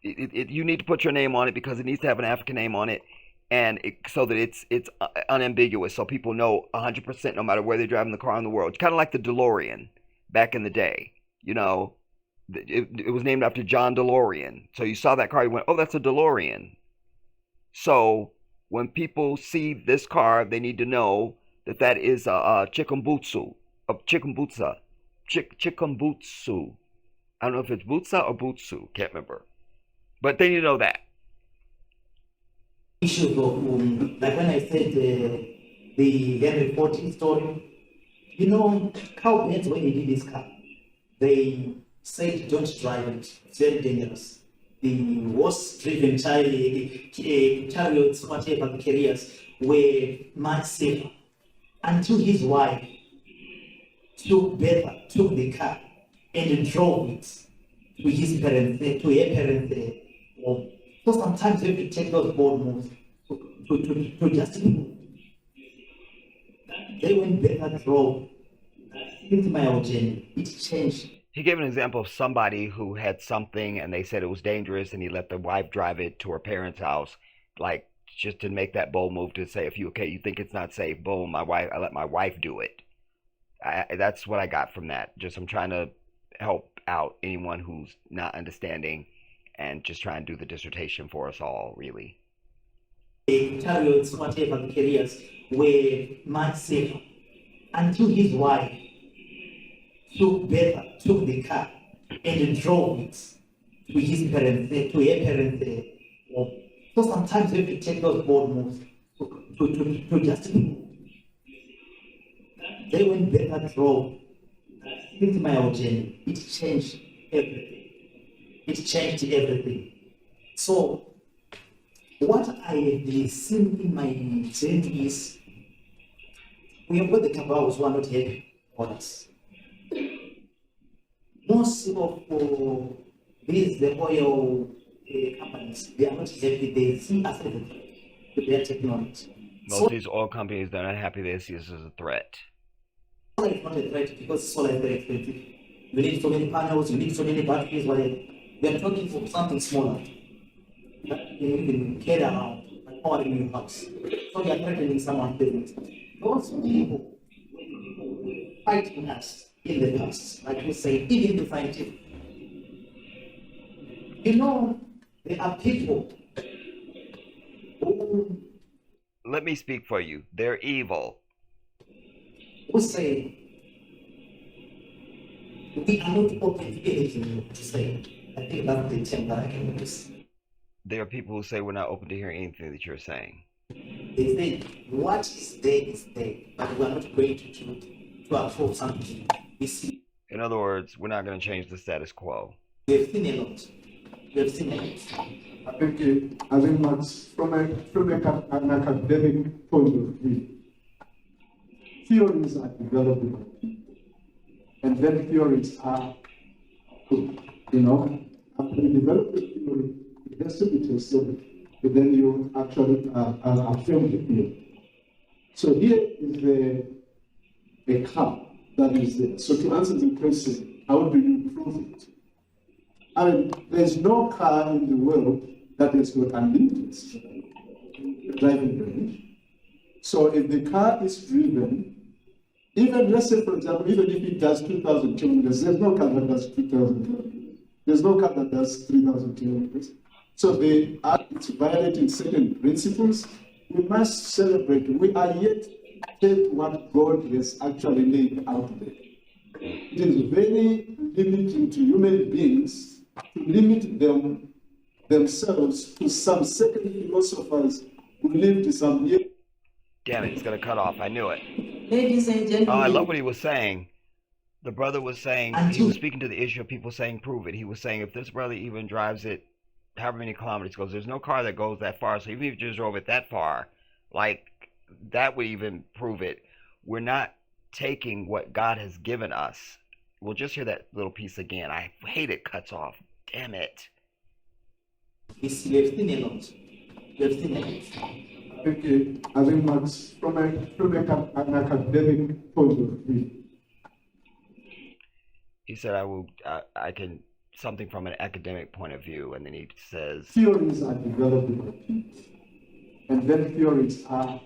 You need to put your name on it because it needs to have an African name on it, and so that it's unambiguous, so people know 100% no matter where they're driving the car in the world. Kind of like the DeLorean back in the day. You know, it was named after John DeLorean. So you saw that car, you went, "Oh, that's a DeLorean." So when people see this car, they need to know that that is a Chikumbutsu, a Chikumbutsa, Chikumbutsu. I don't know if it's Butsa or Butsu, can't remember. But they need to know that. Issue of, like when I said the Henry 14 story, you know, cowboys, when he did this car, they said don't drive it, it's very dangerous. The horse-driven chariots, whatever the carriers, were much safer. Until his wife took the car and drove it to his parents, to her parents' home. So sometimes we have to take those bold moves to just move. They went better drove. Into my own journey, it changed. He gave an example of somebody who had something and they said it was dangerous and he let the wife drive it to her parents' house, like just to make that bold move to say, if you think it's not safe, boom, I let my wife do it. That's what I got from that. Just I'm trying to help out anyone who's not understanding and just try and do the dissertation for us all, really. The chariots, whatever the carriers, were much safer until his wife took the car and drove it to his parents, to her parents' home. So sometimes we have to take those bold moves to just move. They went better drove. Into my own journey, it changed everything. It changed everything. So, what I have seen in my journey is we have got the cabals who are not happy on us. Most of these, the oil companies, they are not happy. They see us as a threat to their technology. Most of these oil companies, they're not happy they see us as a threat. Solar is not a threat because solar is very expensive. You need so many panels, you need so many batteries, whatever. We are talking for something smaller that you can carry around, like powering your house. So you are threatening someone's business. Those people fighting us in the past, like we say, even the scientific. You know, there are people who... Let me speak for you. They're evil. Who say, we are not open to anything to say. I think that's the term that I can use. There are people who say we're not open to hearing anything that you're saying. They say, what is there, but we are not going to approve something. We see. In other words, we're not going to change the status quo. We have seen a lot. We have seen a lot. I think Max, from an academic point of view, theories are developing, and then theories are good, you know. After you develop a theory, it has to be tested, but then you actually affirm the theory. So here is a car that is there. So to answer the question, how do you prove it? I mean, there's no car in the world that has got unlimited driving range. So if the car is driven, even, let's say, for example, even if it does 2,000 kilometers, there's no car that does 2,000 kilometers. There's no car that does 3,000 kilometers. So it's violating certain principles. We must celebrate. We are yet to take what God has actually laid out there. It is very limiting to human beings to limit themselves to some certain philosophers who lived some years. Damn it, it's going to cut off. I knew it. Ladies and gentlemen. Oh, I love what he was saying. The brother was saying, he was speaking to the issue of people saying, prove it. He was saying, if this brother even drives it however many kilometers goes, there's no car that goes that far. So even if you just drove it that far, like, that would even prove it. We're not taking what God has given us. We'll just hear that little piece again. I hate it cuts off. Damn it. We have seen a lot. We have seen a lot. Okay, I think Max, from an academic point of view. He said, I can, something from an academic point of view, and then he says, Theories are developed, and then theories are,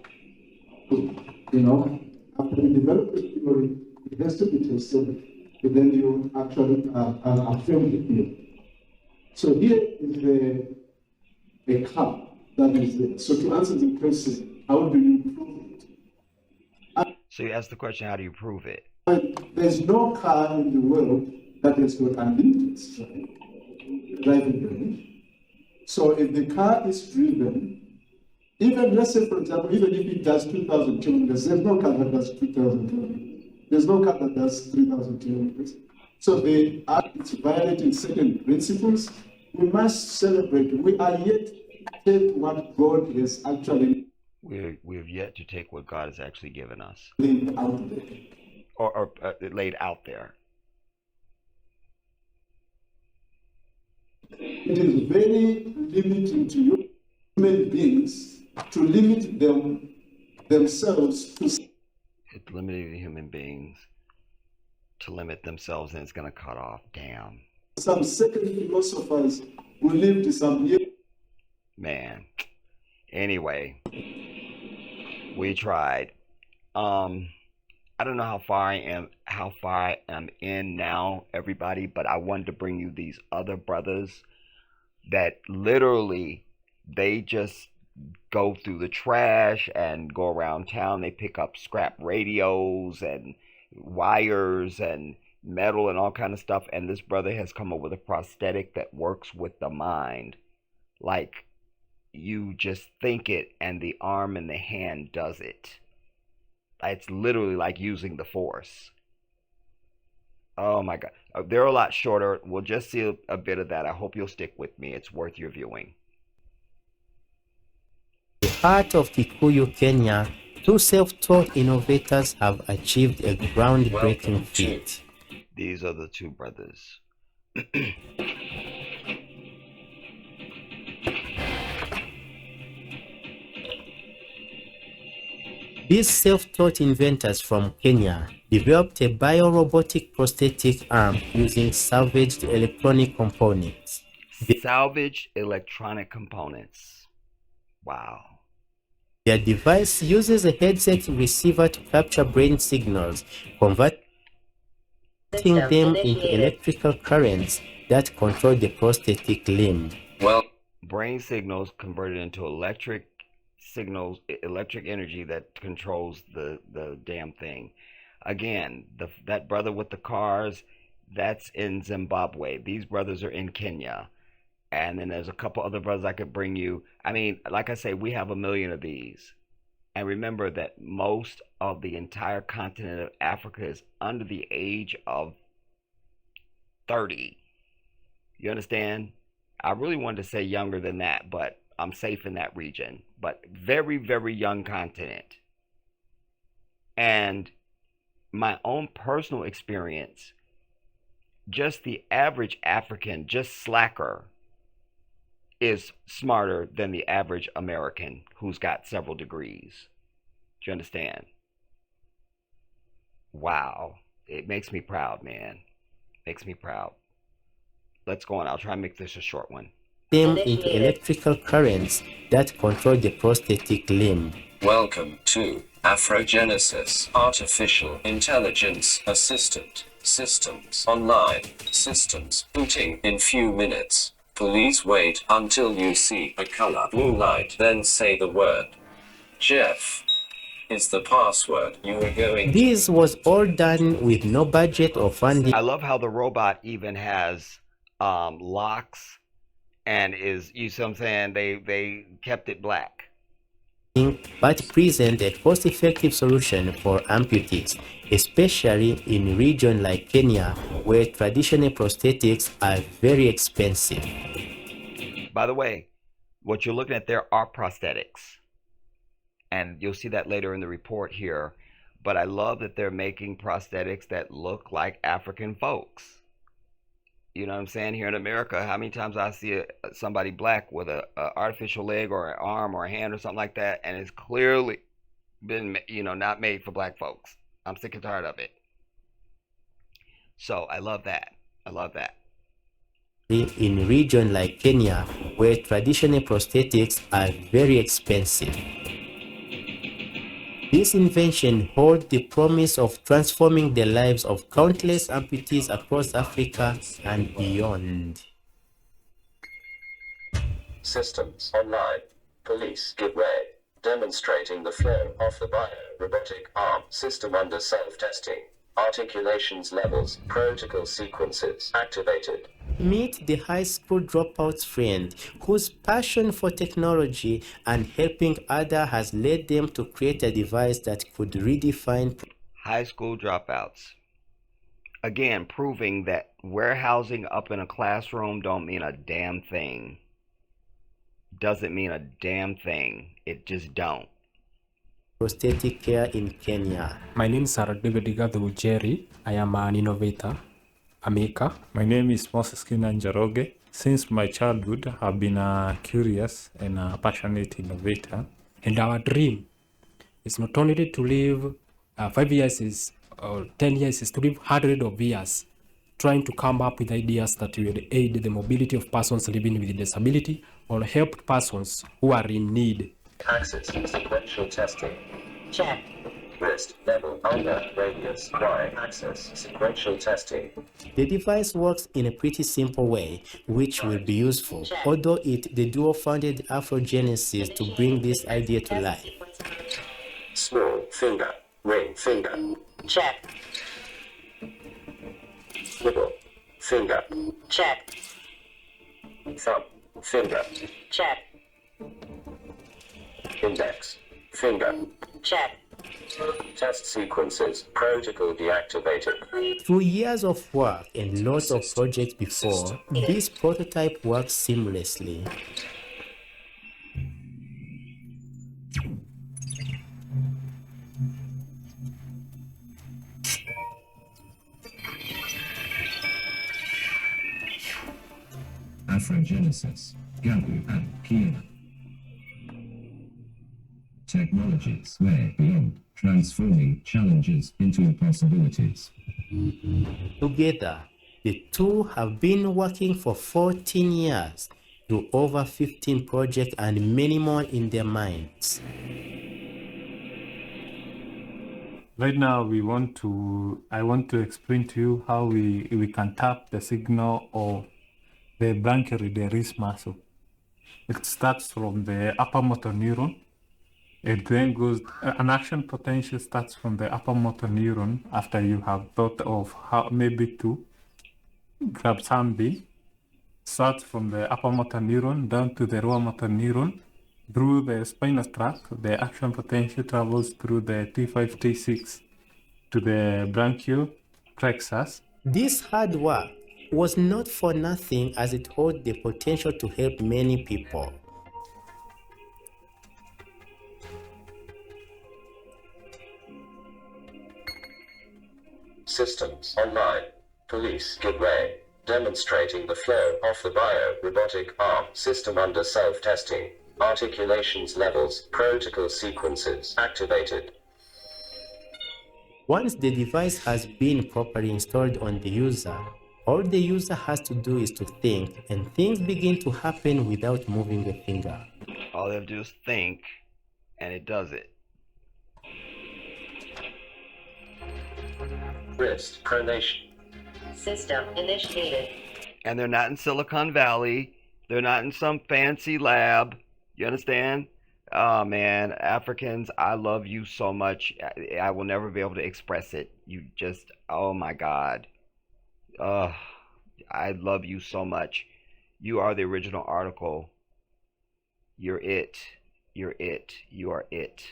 after you develop a theory, it has to be tested, and then you actually affirm the theory. So here is a car that is there. So to answer the question, how do you prove it? So you ask the question, how do you prove it? There's no car in the world that has got unlimited driving range. So if the car is driven, even let's say, for example, even if it does 2,000 kilometers, there's no car that does 2,000 kilometers. There's no car that does 3,000 kilometers. So it's violating certain principles. We must celebrate. We are yet to take what God has actually. We've yet to take what God has actually given us. Laid out there. Or laid out there. It is very limiting to human beings to limit themselves to. It's limiting human beings to limit themselves, and it's going to cut off. Damn. Some second philosophers who lived some years. Man. Anyway, we tried. I don't know how far I am in now, everybody, but I wanted to bring you these other brothers that literally, they just go through the trash and go around town. They pick up scrap radios and wires and metal and all kind of stuff. And this brother has come up with a prosthetic that works with the mind. Like, you just think it and the arm and the hand does it. It's literally like using the force. Oh my God. They're a lot shorter. We'll just see a bit of that. I hope you'll stick with me. It's worth your viewing. In the heart of Kikuyu, Kenya, two self-taught innovators have achieved a groundbreaking feat. These are the two brothers. These self-taught inventors from Kenya developed a biorobotic prosthetic arm using salvaged electronic components. Salvaged electronic components. Wow. Their device uses a headset receiver to capture brain signals, converting them into electrical currents that control the prosthetic limb. Well, brain signals converted into electric signals, electric energy that controls the damn thing. Again, that brother with the cars, that's in Zimbabwe. These brothers are in Kenya. And then there's a couple other brothers I could bring you. I mean, like I say, we have 1 million of these. And remember that most of the entire continent of Africa is under the age of 30. You understand? I really wanted to say younger than that, but I'm safe in that region. But very, very young continent. And my own personal experience, just the average African, just slacker, is smarter than the average American who's got several degrees. Do you understand? Wow. It makes me proud, man. Makes me proud. Let's go on. I'll try and make this a short one. Them into electrical currents that control the prosthetic limb. Welcome to Afrogenesis, Artificial Intelligence Assistant Systems Online Systems booting in few minutes. Please wait until you see a color blue light, then say the word. Jeff is the password you are going. This was all done with no budget or funding. I love how the robot even has locks and is, you see what I'm saying? They kept it black. But present a cost-effective solution for amputees, especially in regions like Kenya, where traditional prosthetics are very expensive. By the way, what you're looking at there are prosthetics. And you'll see that later in the report here. But I love that they're making prosthetics that look like African folks. You know what I'm saying? Here in America, how many times I see somebody black with a artificial leg or an arm or a hand or something like that, and it's clearly been, not made for black folks. I'm sick and tired of it. So I love that. I love that. In regions like Kenya, where traditional prosthetics are very expensive. This invention holds the promise of transforming the lives of countless amputees across Africa and beyond. Systems online. Police give way. Demonstrating the flow of the bio-robotic arm system under self-testing. Articulations levels, protocol sequences activated. Meet the high school dropout's friend whose passion for technology and helping others has led them to create a device that could redefine high school dropouts. Again, proving that warehousing up in a classroom don't mean a damn thing. Doesn't mean a damn thing. It just don't. Prosthetic care in Kenya. My name is Sarah David Igathu Jerry. I am an innovator, a maker. My name is Moses Kinanjaroge. Since my childhood, I've been a curious and a passionate innovator. And our dream is not only to live 5 years or 10 years, is to live hundreds of years, trying to come up with ideas that will aid the mobility of persons living with disability or help persons who are in need. Axis sequential testing. Check. Wrist level under radius y-axis sequential testing. The device works in a pretty simple way, which will be useful, although the duo founded Afrogenesis to bring this idea to life. Small finger, ring finger. Check. Middle finger. Check. Thumb finger. Check. Index finger. Check. Test sequences, protocol deactivated. Through years of work and lots of projects before, this prototype works seamlessly. Afrogenesis, Gabu and Kia. Technologies way beyond, transforming challenges into possibilities. Together, the two have been working for 14 years through over 15 projects and many more in their minds. Right now, I want to explain to you how we can tap the signal of the branchioradialis muscle. It starts from the upper motor neuron. It then goes, an action potential starts from the upper motor neuron after you have thought of how maybe to grab something. Starts from the upper motor neuron down to the lower motor neuron. Through the spinal tract, the action potential travels through the T5, T6 to the branchial plexus. This hard work was not for nothing, as it holds the potential to help many people. Systems online. Police give way. Demonstrating the flow of the bio-robotic arm system under self-testing. Articulations levels, protocol sequences activated. Once the device has been properly installed on the user, all the user has to do is to think, and things begin to happen without moving a finger. All they have to do is think, and it does it. Wrist pronation. System initiated. And they're not in Silicon Valley. They're not in some fancy lab. You understand? Oh man, Africans, I love you so much. I will never be able to express it. You just, oh my God. I love you so much. You are the original article. You're it. You're it. You are it.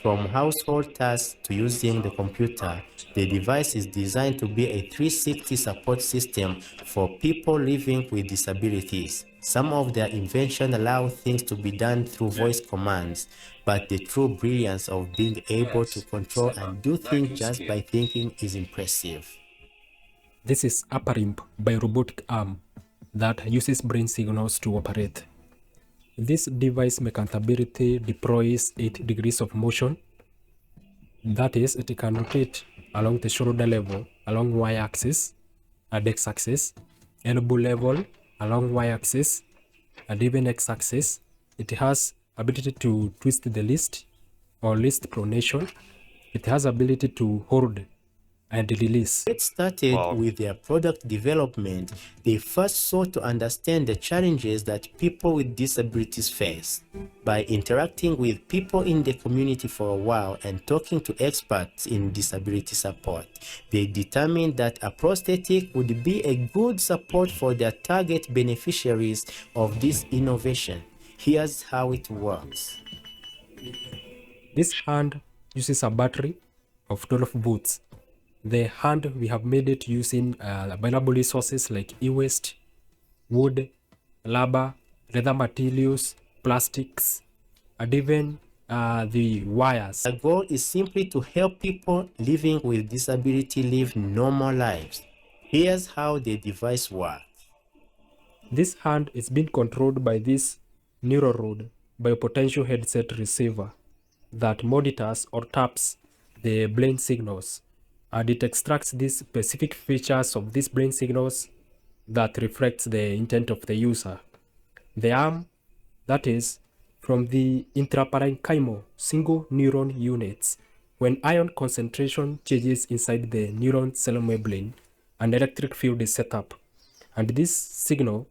From household tasks to using the computer, the device is designed to be a 360 support system for people living with disabilities. Some of their inventions allow things to be done through voice commands, but the true brilliance of being able to control and do things just by thinking is impressive. This is upper limb by robotic arm that uses brain signals to operate. This device mechanability deploys 8 degrees of motion. That is, it can rotate along the shoulder level, along y-axis, and x-axis, elbow level, along y-axis, and even x-axis. It has ability to twist the wrist or wrist pronation. It has ability to hold and release. It started with their product development. They first sought to understand the challenges that people with disabilities face. By interacting with people in the community for a while and talking to experts in disability support, they determined that a prosthetic would be a good support for their target beneficiaries of this innovation. Here's how it works. This hand uses a battery of 12 volts. The hand, we have made it using available resources like e-waste, wood, rubber, leather materials, plastics, and even the wires. The goal is simply to help people living with disability live normal lives. Here's how the device works. This hand is being controlled by this neural rod by a potential headset receiver that monitors or taps the brain signals, and it extracts these specific features of these brain signals that reflects the intent of the user. The arm, that is, from the intraparenchymal single neuron units, when ion concentration changes inside the neuron cell membrane, an electric field is set up, and this signal,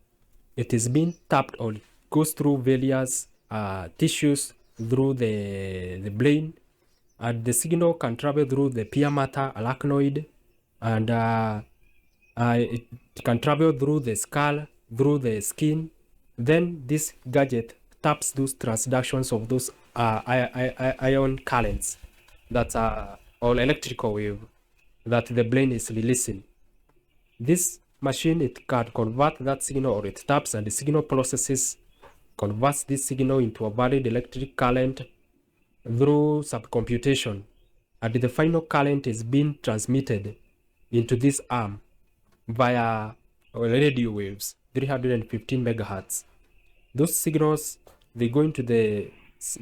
it is being tapped or goes through various tissues through the brain, and the signal can travel through the pia mater, arachnoid, and it can travel through the skull, through the skin. Then this gadget taps those transductions of those ion currents that are or electrical wave that the brain is releasing. This machine, it can convert that signal, or it taps and the signal processes, converts this signal into a valid electric current through subcomputation, and the final current is being transmitted into this arm via radio waves, 315 megahertz. Those signals, they go into the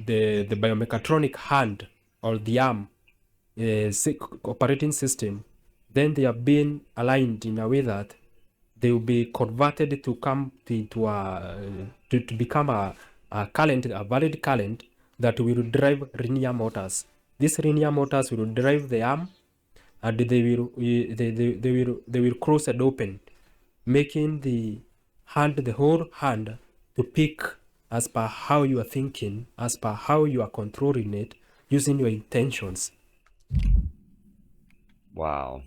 biomechatronic hand or the arm operating system. Then they are being aligned in a way that they will be converted to come into to become a current, a valid current that will drive linear motors. These linear motors will drive the arm, and they will close and open, making the hand, the whole hand, to pick as per how you are thinking, as per how you are controlling it, using your intentions. Wow.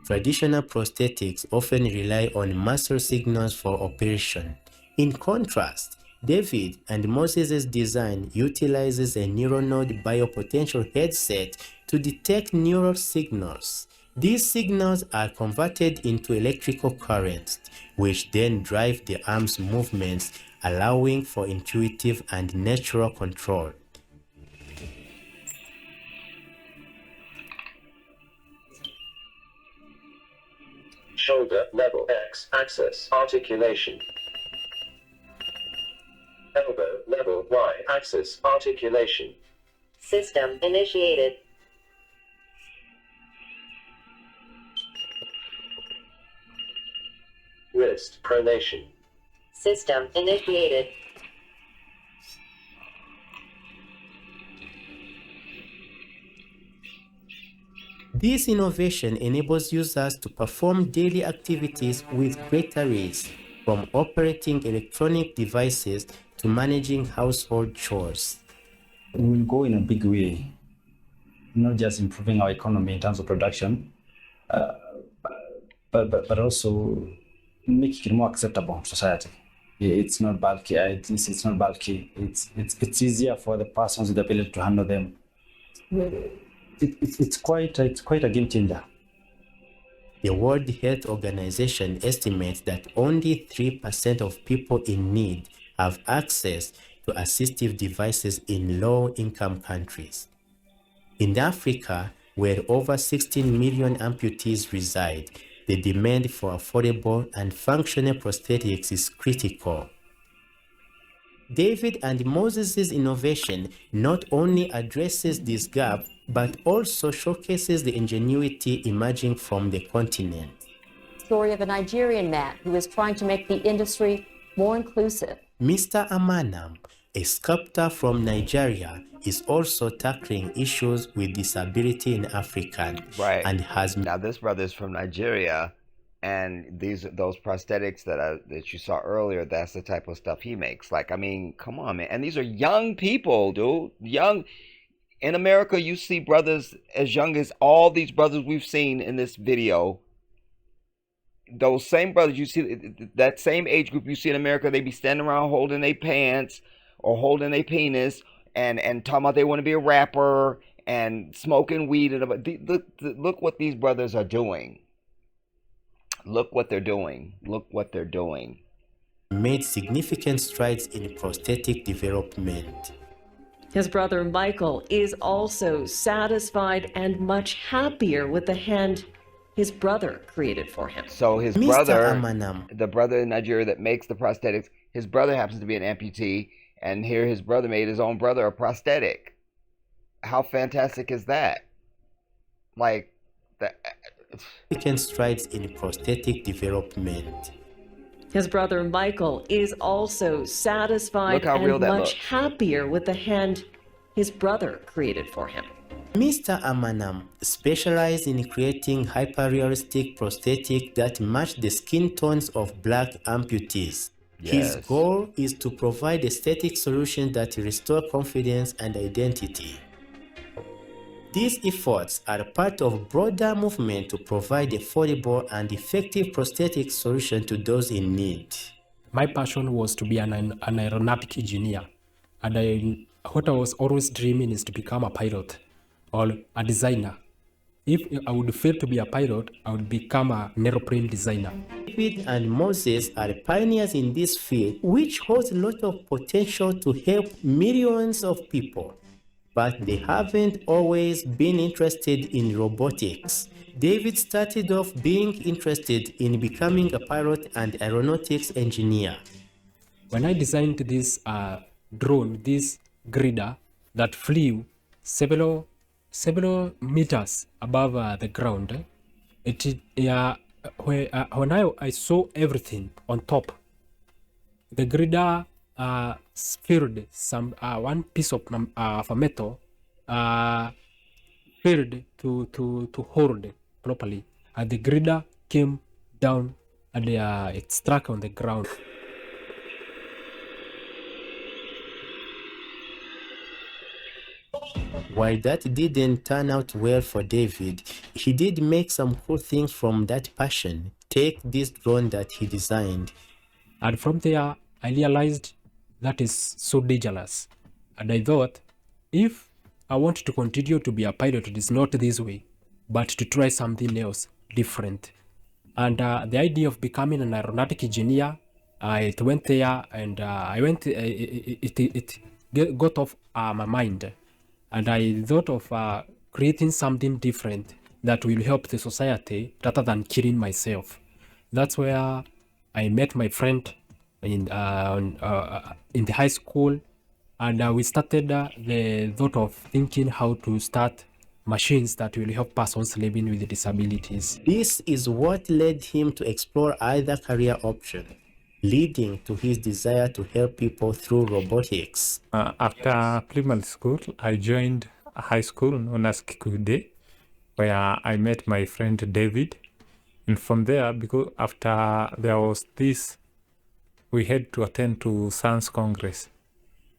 Traditional prosthetics often rely on muscle signals for operation. In contrast, David and Moses' design utilizes a neural node biopotential headset to detect neural signals. These signals are converted into electrical currents, which then drive the arm's movements, allowing for intuitive and natural control. Shoulder level X-axis articulation. Elbow level Y-axis articulation. System initiated. Wrist pronation. System initiated. This innovation enables users to perform daily activities with greater ease, from operating electronic devices to managing household chores. We will go in a big way, not just improving our economy in terms of production, but also making it more acceptable to society. It's not bulky items, it's not bulky. It's easier for the persons with the ability to handle them. it's quite a game changer. The World Health Organization estimates that only 3% of people in need have access to assistive devices in low-income countries. In Africa, where over 16 million amputees reside, the demand for affordable and functional prosthetics is critical. David and Moses' innovation not only addresses this gap, but also showcases the ingenuity emerging from the continent. Story of a Nigerian man who is trying to make the industry more inclusive. Mr. Amanam, a sculptor from Nigeria, is also tackling issues with disability in Africa. Right. And has now this brother is from Nigeria, and those prosthetics that you saw earlier, that's the type of stuff he makes. Like, I mean, come on, man. And these are young people, dude. Young. In America, you see brothers as young as all these brothers we've seen in this video. Those same brothers you see, that same age group you see in America, they be standing around holding their pants or holding their penis and talking about they want to be a rapper and smoking weed. And look what these brothers are doing. Look what they're doing. Look what they're doing. Made significant strides in prosthetic development. His brother Michael is also satisfied and much happier with the hand his brother created for him. So his brother, the brother in Nigeria that makes the prosthetics, his brother happens to be an amputee, and here his brother made his own brother a prosthetic. How fantastic is that? Like, that. Significant strides in prosthetic development. His brother Michael is also satisfied and much happier with the hand his brother created for him. Mr. Amanam specialized in creating hyper-realistic prosthetics that match the skin tones of black amputees. Yes. His goal is to provide aesthetic solutions that restore confidence and identity. These efforts are part of a broader movement to provide affordable and effective prosthetic solutions to those in need. My passion was to be an aeronautic engineer, and what I was always dreaming is to become a pilot or a designer. If I would fail to be a pilot, I would become an aeroplane designer. David and Moses are pioneers in this field, which holds a lot of potential to help millions of people. But they haven't always been interested in robotics. David started off being interested in becoming a pilot and aeronautics engineer. When I designed this drone, this grider that flew several meters above the ground, when I saw everything on top, the grider filled some one piece of a metal filled to hold properly, and the grider came down and it struck on the ground. While that didn't turn out well for David, he did make some cool things from that passion. Take this drone that he designed. And from there, I realized that is so dangerous. And I thought, if I want to continue to be a pilot, it is not this way, but to try something else different. And the idea of becoming an aeronautic engineer, it went there, and it got off my mind. And I thought of creating something different that will help the society rather than killing myself. That's where I met my friend in the high school, and we started the thought of thinking how to start machines that will help persons living with disabilities. This is what led him to explore other career options, leading to his desire to help people through robotics. After primary school, I joined a high school known as Kikude, where I met my friend David. And from there, because after there was this, we had to attend to Science Congress.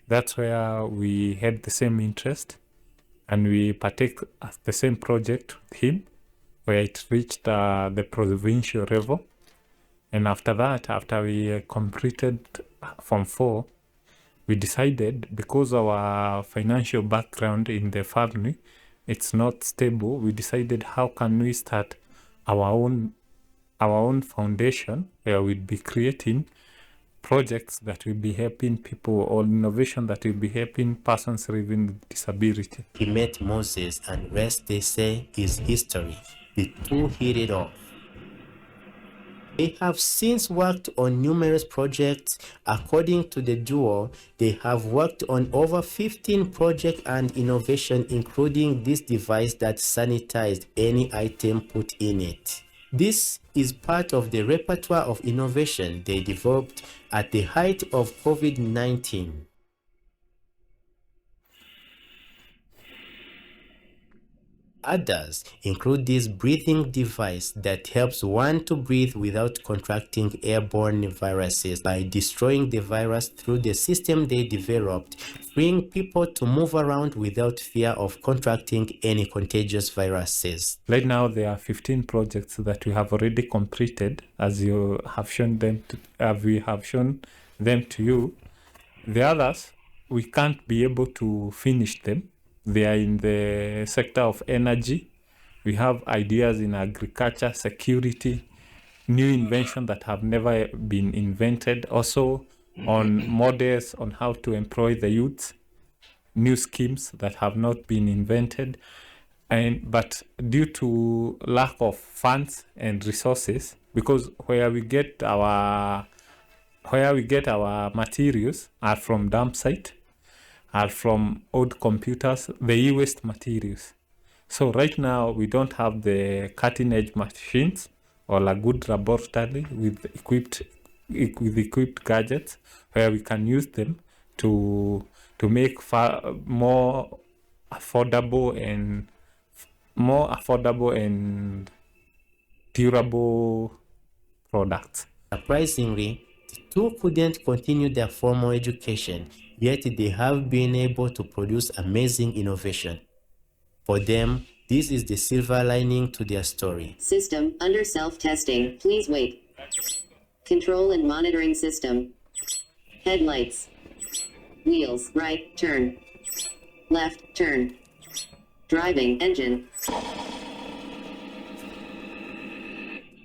That's where we had the same interest, and we partake at the same project with him, where it reached the provincial level. And after that, after we completed Form 4, we decided, because of our financial background in the family, it's not stable, we decided how can we start our own foundation where we'd be creating projects that will be helping people, or innovation that will be helping persons living with disability. He met Moses, and rest, they say, is history. The two hit it off. They have since worked on numerous projects. According to the duo, they have worked on over 15 projects and innovation, including this device that sanitized any item put in it. This is part of the repertoire of innovation they developed at the height of COVID-19. Others include this breathing device that helps one to breathe without contracting airborne viruses by destroying the virus through the system they developed, freeing people to move around without fear of contracting any contagious viruses. Right now, there are 15 projects that we have already completed, as you have shown them we have shown them to you. The others, we can't be able to finish them. They are in the sector of energy. We have ideas in agriculture, security, new inventions that have never been invented. Also on models on how to employ the youth, new schemes that have not been invented. But due to lack of funds and resources, because where we get our materials are from dump site, are from old computers, the e-waste materials. So right now we don't have the cutting edge machines or a good laboratory with equipped gadgets where we can use them to make more affordable and durable products. Surprisingly, the two couldn't continue their formal education, yet they have been able to produce amazing innovation. For them, this is the silver lining to their story. System under self-testing. Please wait. Control and monitoring system. Headlights. Wheels, right, turn. Left, turn. Driving engine.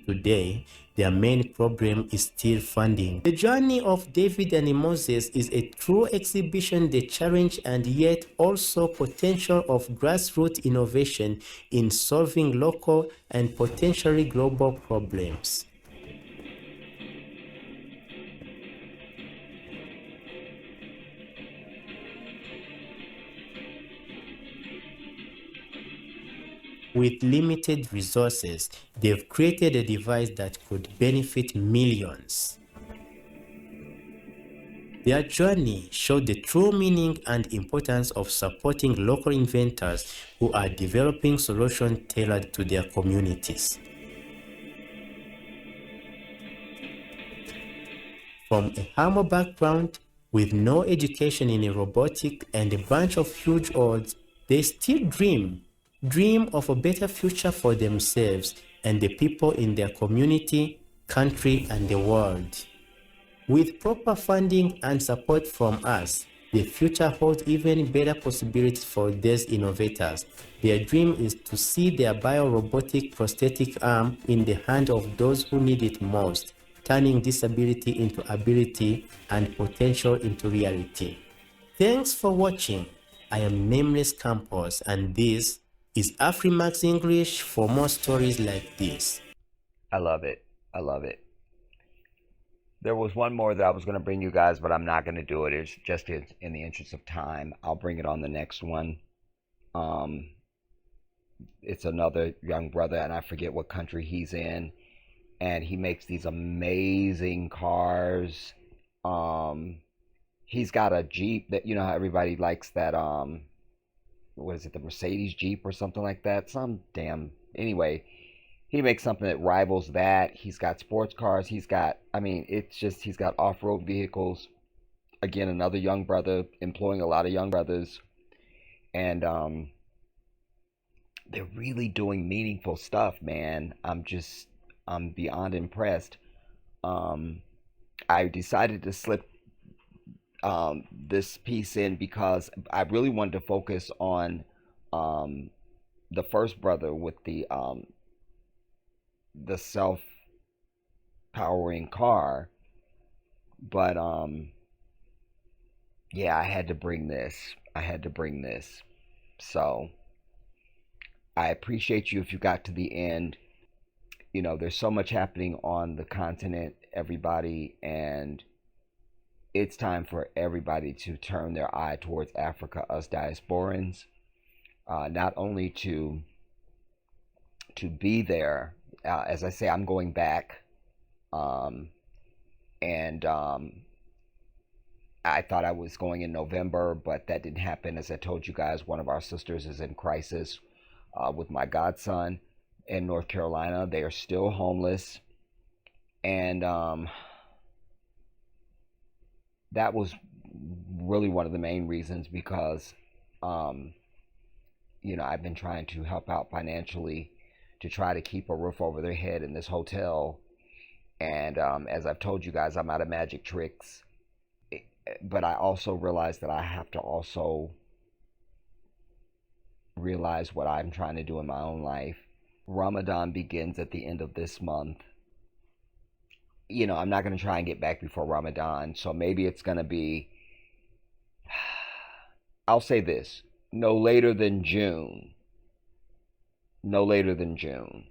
Today, their main problem is still funding. The journey of David and Moses is a true exhibition, the challenge and yet also potential of grassroots innovation in solving local and potentially global problems. With limited resources, they've created a device that could benefit millions. Their journey showed the true meaning and importance of supporting local inventors who are developing solutions tailored to their communities. From a humble background, with no education in robotics and a bunch of huge odds, they still dream of a better future for themselves and the people in their community, country, and the world. With proper funding and support from us, the future holds even better possibilities for these innovators. Their dream is to see their biorobotic prosthetic arm in the hand of those who need it most, turning disability into ability and potential into reality. Thanks for watching. I am Nameless Campos, and this is Afrimax English. For more stories like this. I love it. I love it. There was one more that I was going to bring you guys, but I'm not going to do it. It's just in the interest of time. I'll bring it on the next one. It's another young brother, and I forget what country he's in. And he makes these amazing cars. He's got a Jeep that, you know how everybody likes that, what is it, the Mercedes Jeep or something like that? Anyway, he makes something that rivals that. He's got sports cars. He's got off-road vehicles. Again, another young brother, employing a lot of young brothers. And they're really doing meaningful stuff, man. I'm beyond impressed. I decided to slip this piece in because I really wanted to focus on the first brother with the self-powering car, but yeah, I had to bring this. So I appreciate you if you got to the end. You know, there's so much happening on the continent, everybody, and it's time for everybody to turn their eye towards Africa, us diasporans, not only to be there. As I say, I'm going back, and I thought I was going in November, but that didn't happen. As I told you guys, one of our sisters is in crisis with my godson in North Carolina. They are still homeless, and that was really one of the main reasons, because you know, I've been trying to help out financially to try to keep a roof over their head in this hotel. And as I've told you guys, I'm out of magic tricks, but I also realize that I have to also realize what I'm trying to do in my own life. Ramadan begins at the end of this month. You know, I'm not going to try and get back before Ramadan, so maybe it's going to be, I'll say this, no later than June. No later than June.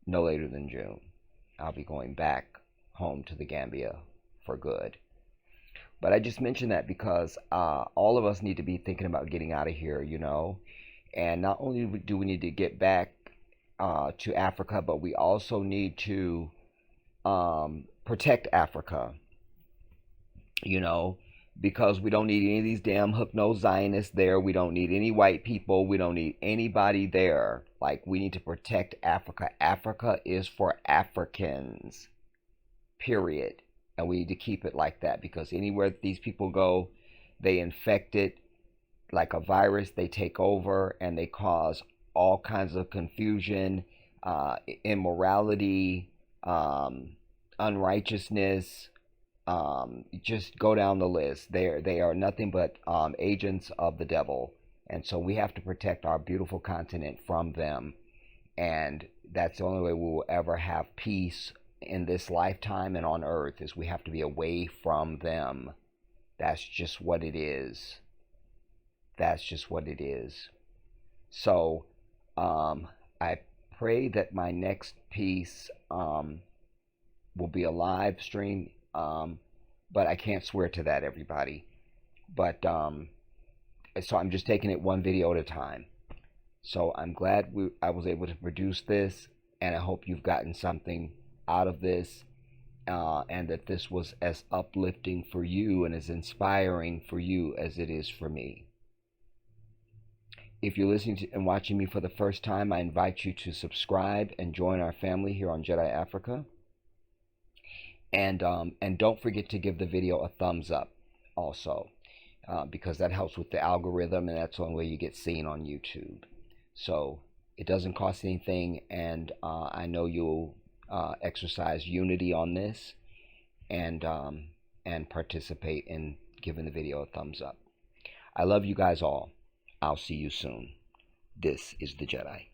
No later than June. I'll be going back home to the Gambia for good. But I just mentioned that because all of us need to be thinking about getting out of here, you know. And not only do we need to get back to Africa, but we also need to protect Africa, you know, because we don't need any of these damn hook-nosed Zionists there. We don't need any white people. We don't need anybody there. Like, we need to protect Africa. Africa is for Africans, period. And we need to keep it like that, because anywhere these people go, they infect it like a virus. They take over and they cause all kinds of confusion, immorality, unrighteousness. Just go down the list. They are nothing but agents of the devil. And so we have to protect our beautiful continent from them. And that's the only way we will ever have peace in this lifetime and on earth, is we have to be away from them. That's just what it is. That's just what it is. So I pray that my next piece will be a live stream, but I can't swear to that, everybody. But so I'm just taking it one video at a time. So I'm glad I was able to produce this, and I hope you've gotten something out of this, and that this was as uplifting for you and as inspiring for you as it is for me. If you're listening to and watching me for the first time, I invite you to subscribe and join our family here on Jedi Africa. And don't forget to give the video a thumbs up also, because that helps with the algorithm, and that's the only way you get seen on YouTube. So it doesn't cost anything, and I know you'll exercise unity on this, and participate in giving the video a thumbs up. I love you guys all. I'll see you soon. This is the Jedi.